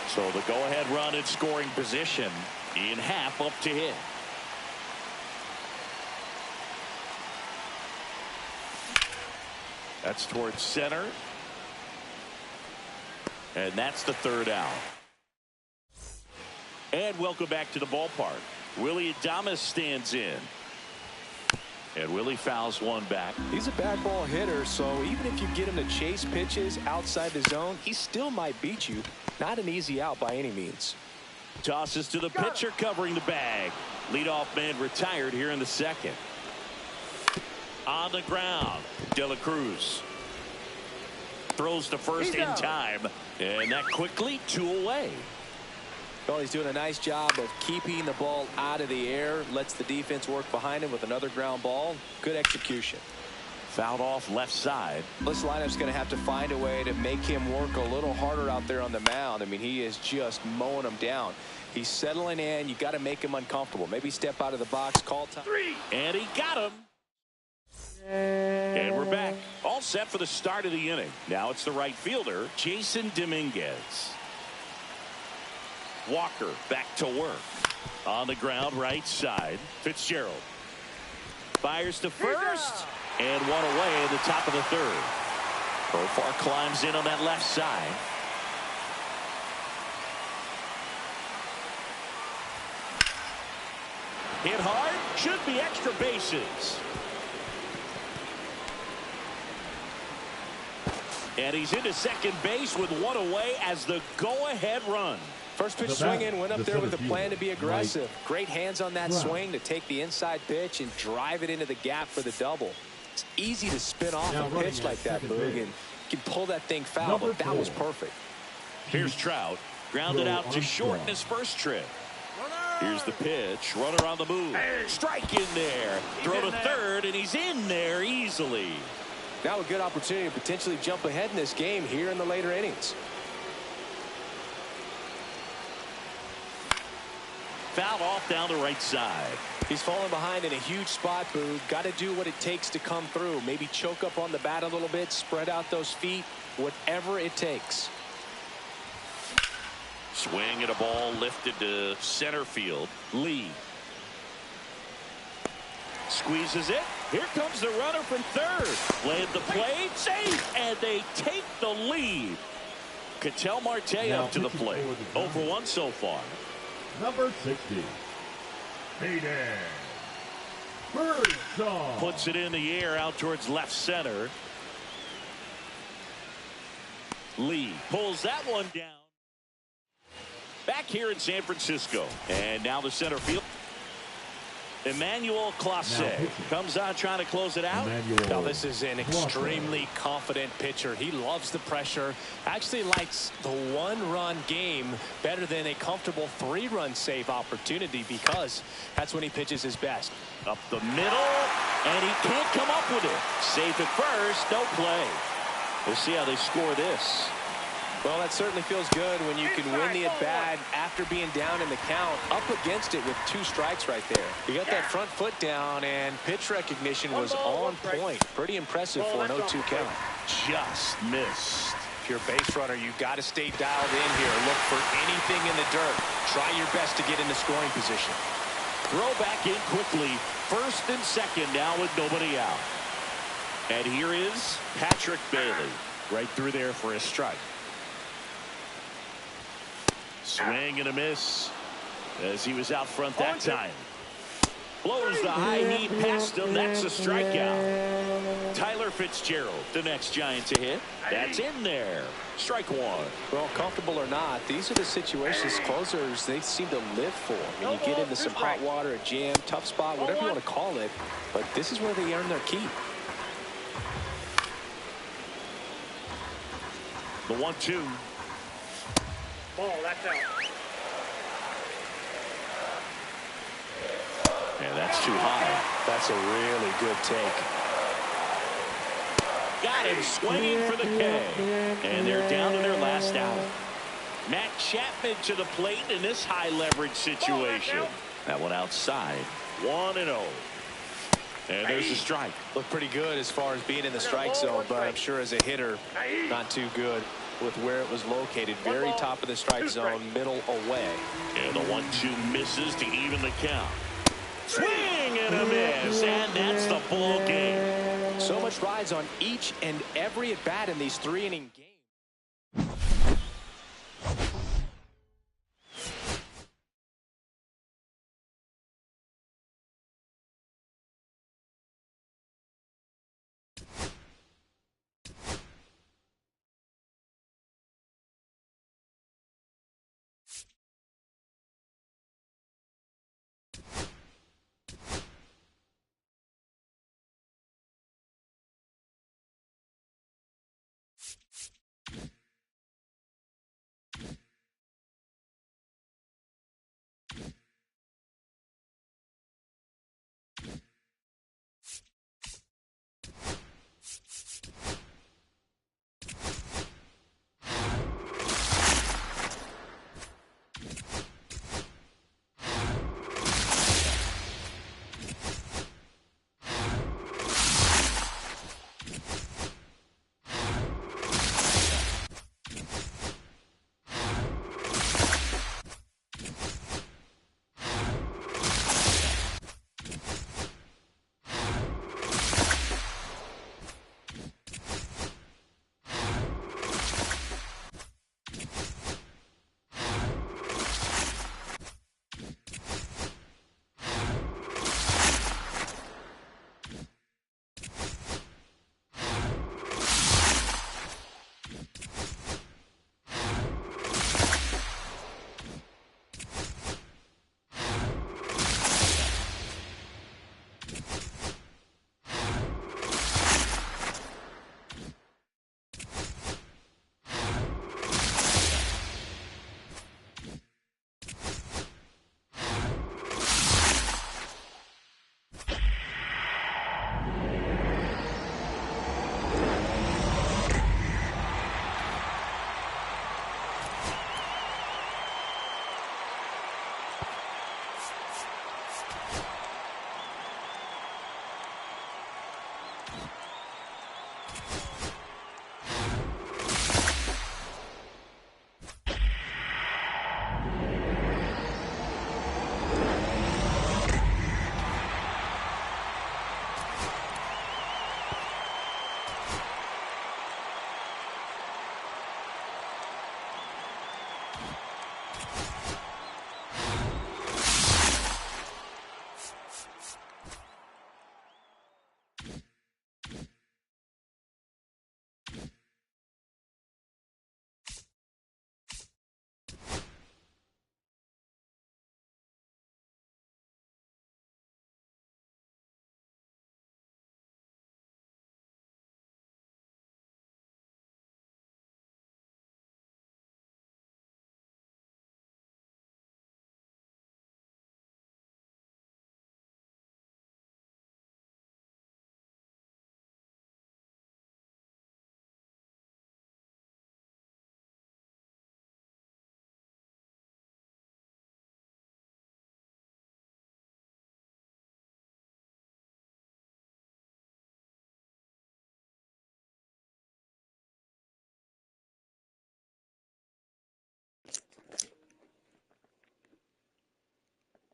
So the go-ahead run in scoring position in half up to hit. That's towards center. And that's the 3rd out. And welcome back to the ballpark. Willie Adames stands in. And Willie fouls one back. He's a bad ball hitter, so even if you get him to chase pitches outside the zone, he still might beat you. Not an easy out by any means. Tosses to the pitcher covering the bag. Leadoff man retired here in the second. On the ground, De La Cruz throws to first in time, and that quickly 2 away. Well, he's doing a nice job of keeping the ball out of the air, lets the defense work behind him with another ground ball. Good execution. Fouled off left side. This lineup's going to have to find a way to make him work a little harder out there on the mound. I mean, he is just mowing them down. He's settling in. You got to make him uncomfortable. Maybe step out of the box, call time. 3, and he got him. And we're back. All set for the start of the inning. Now it's the right fielder, Jason Dominguez. Walker back to work. On the ground, right side. Fitzgerald fires to first. And 1 away in the top of the third. Profar climbs in on that left side. Hit hard. Should be extra bases. And he's into second base with 1 away as the go-ahead run. First pitch swing in, went up there with a plan to be aggressive. Great hands on that swing to take the inside pitch and drive it into the gap for the double. It's easy to spin off a pitch like that, Boog, and you can pull that thing foul, but that was perfect. Here's Trout. Grounded out to short in his first trip. Here's the pitch. Runner on the move. Strike in there. Throw to third, and he's in there easily. Now a good opportunity to potentially jump ahead in this game here in the later innings. Fouled off down the right side. He's falling behind in a huge spot, Boog. Got to do what it takes to come through. Maybe choke up on the bat a little bit, spread out those feet, whatever it takes. Swing at a ball lifted to center field. Lee squeezes it. Here comes the runner from third. Played the plate, safe, and they take the lead. Ketel Marte up to the plate. 0-for-1 so far. Number 60, Hayden Birdsong. Puts it in the air out towards left center. Lee pulls that one down. Back here in San Francisco. And now the center field. Emmanuel Clase comes on trying to close it out. Now this is an extremely confident pitcher. He loves the pressure. Actually likes the 1-run game better than a comfortable 3-run save opportunity because that's when he pitches his best. Up the middle, and he can't come up with it. Safe at first, no play. We'll see how they score this. Well, that certainly feels good when you can win the at-bat after being down in the count, up against it with 2 strikes right there. You got that front foot down, and pitch recognition was on point. Pretty impressive for an 0-2 count. Just missed. If you're a base runner, you got to stay dialed in here. Look for anything in the dirt. Try your best to get into scoring position. Throw back in quickly. First and second now with nobody out. And here is Patrick Bailey. Right through there for a strike. Swing and a miss as he was out front that time. Blows the high heat past him. That's a strikeout. Tyler Fitzgerald, the next Giant to hit. That's in there. Strike 1. Well, comfortable or not, these are the situations closers they seem to live for. I mean, you get into some hot water, a jam, tough spot, whatever you want to call it, but this is where they earn their keep. The 1-2. Ball, that's out. And that's too high. That's a really good take. Got him swinging for the K. And they're down to their last out. Matt Chapman to the plate in this high leverage situation. That one outside. 1-0. And there's a strike. Looked pretty good as far as being in the strike zone, but I'm sure as a hitter, not too good with where it was located. Very top of the strike zone, middle away. And the 1-2 misses to even the count. Swing and a miss, and that's the ball game. So much rides on each and every at bat in these 3-inning games.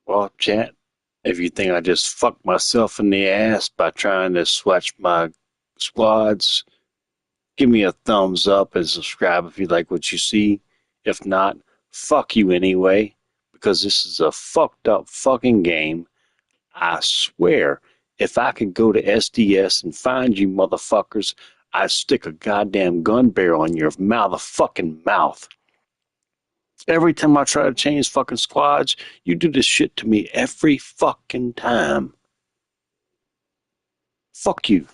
Well, chat, if you think I just fucked myself in the ass by trying to swatch my squads, give me a thumbs up and subscribe if you like what you see. If not, fuck you anyway, because this is a fucked up fucking game. I swear, if I could go to SDS and find you motherfuckers, I'd stick a goddamn gun barrel in your motherfucking mouth. Every time I try to change fucking squads, you do this shit to me every fucking time. Fuck you.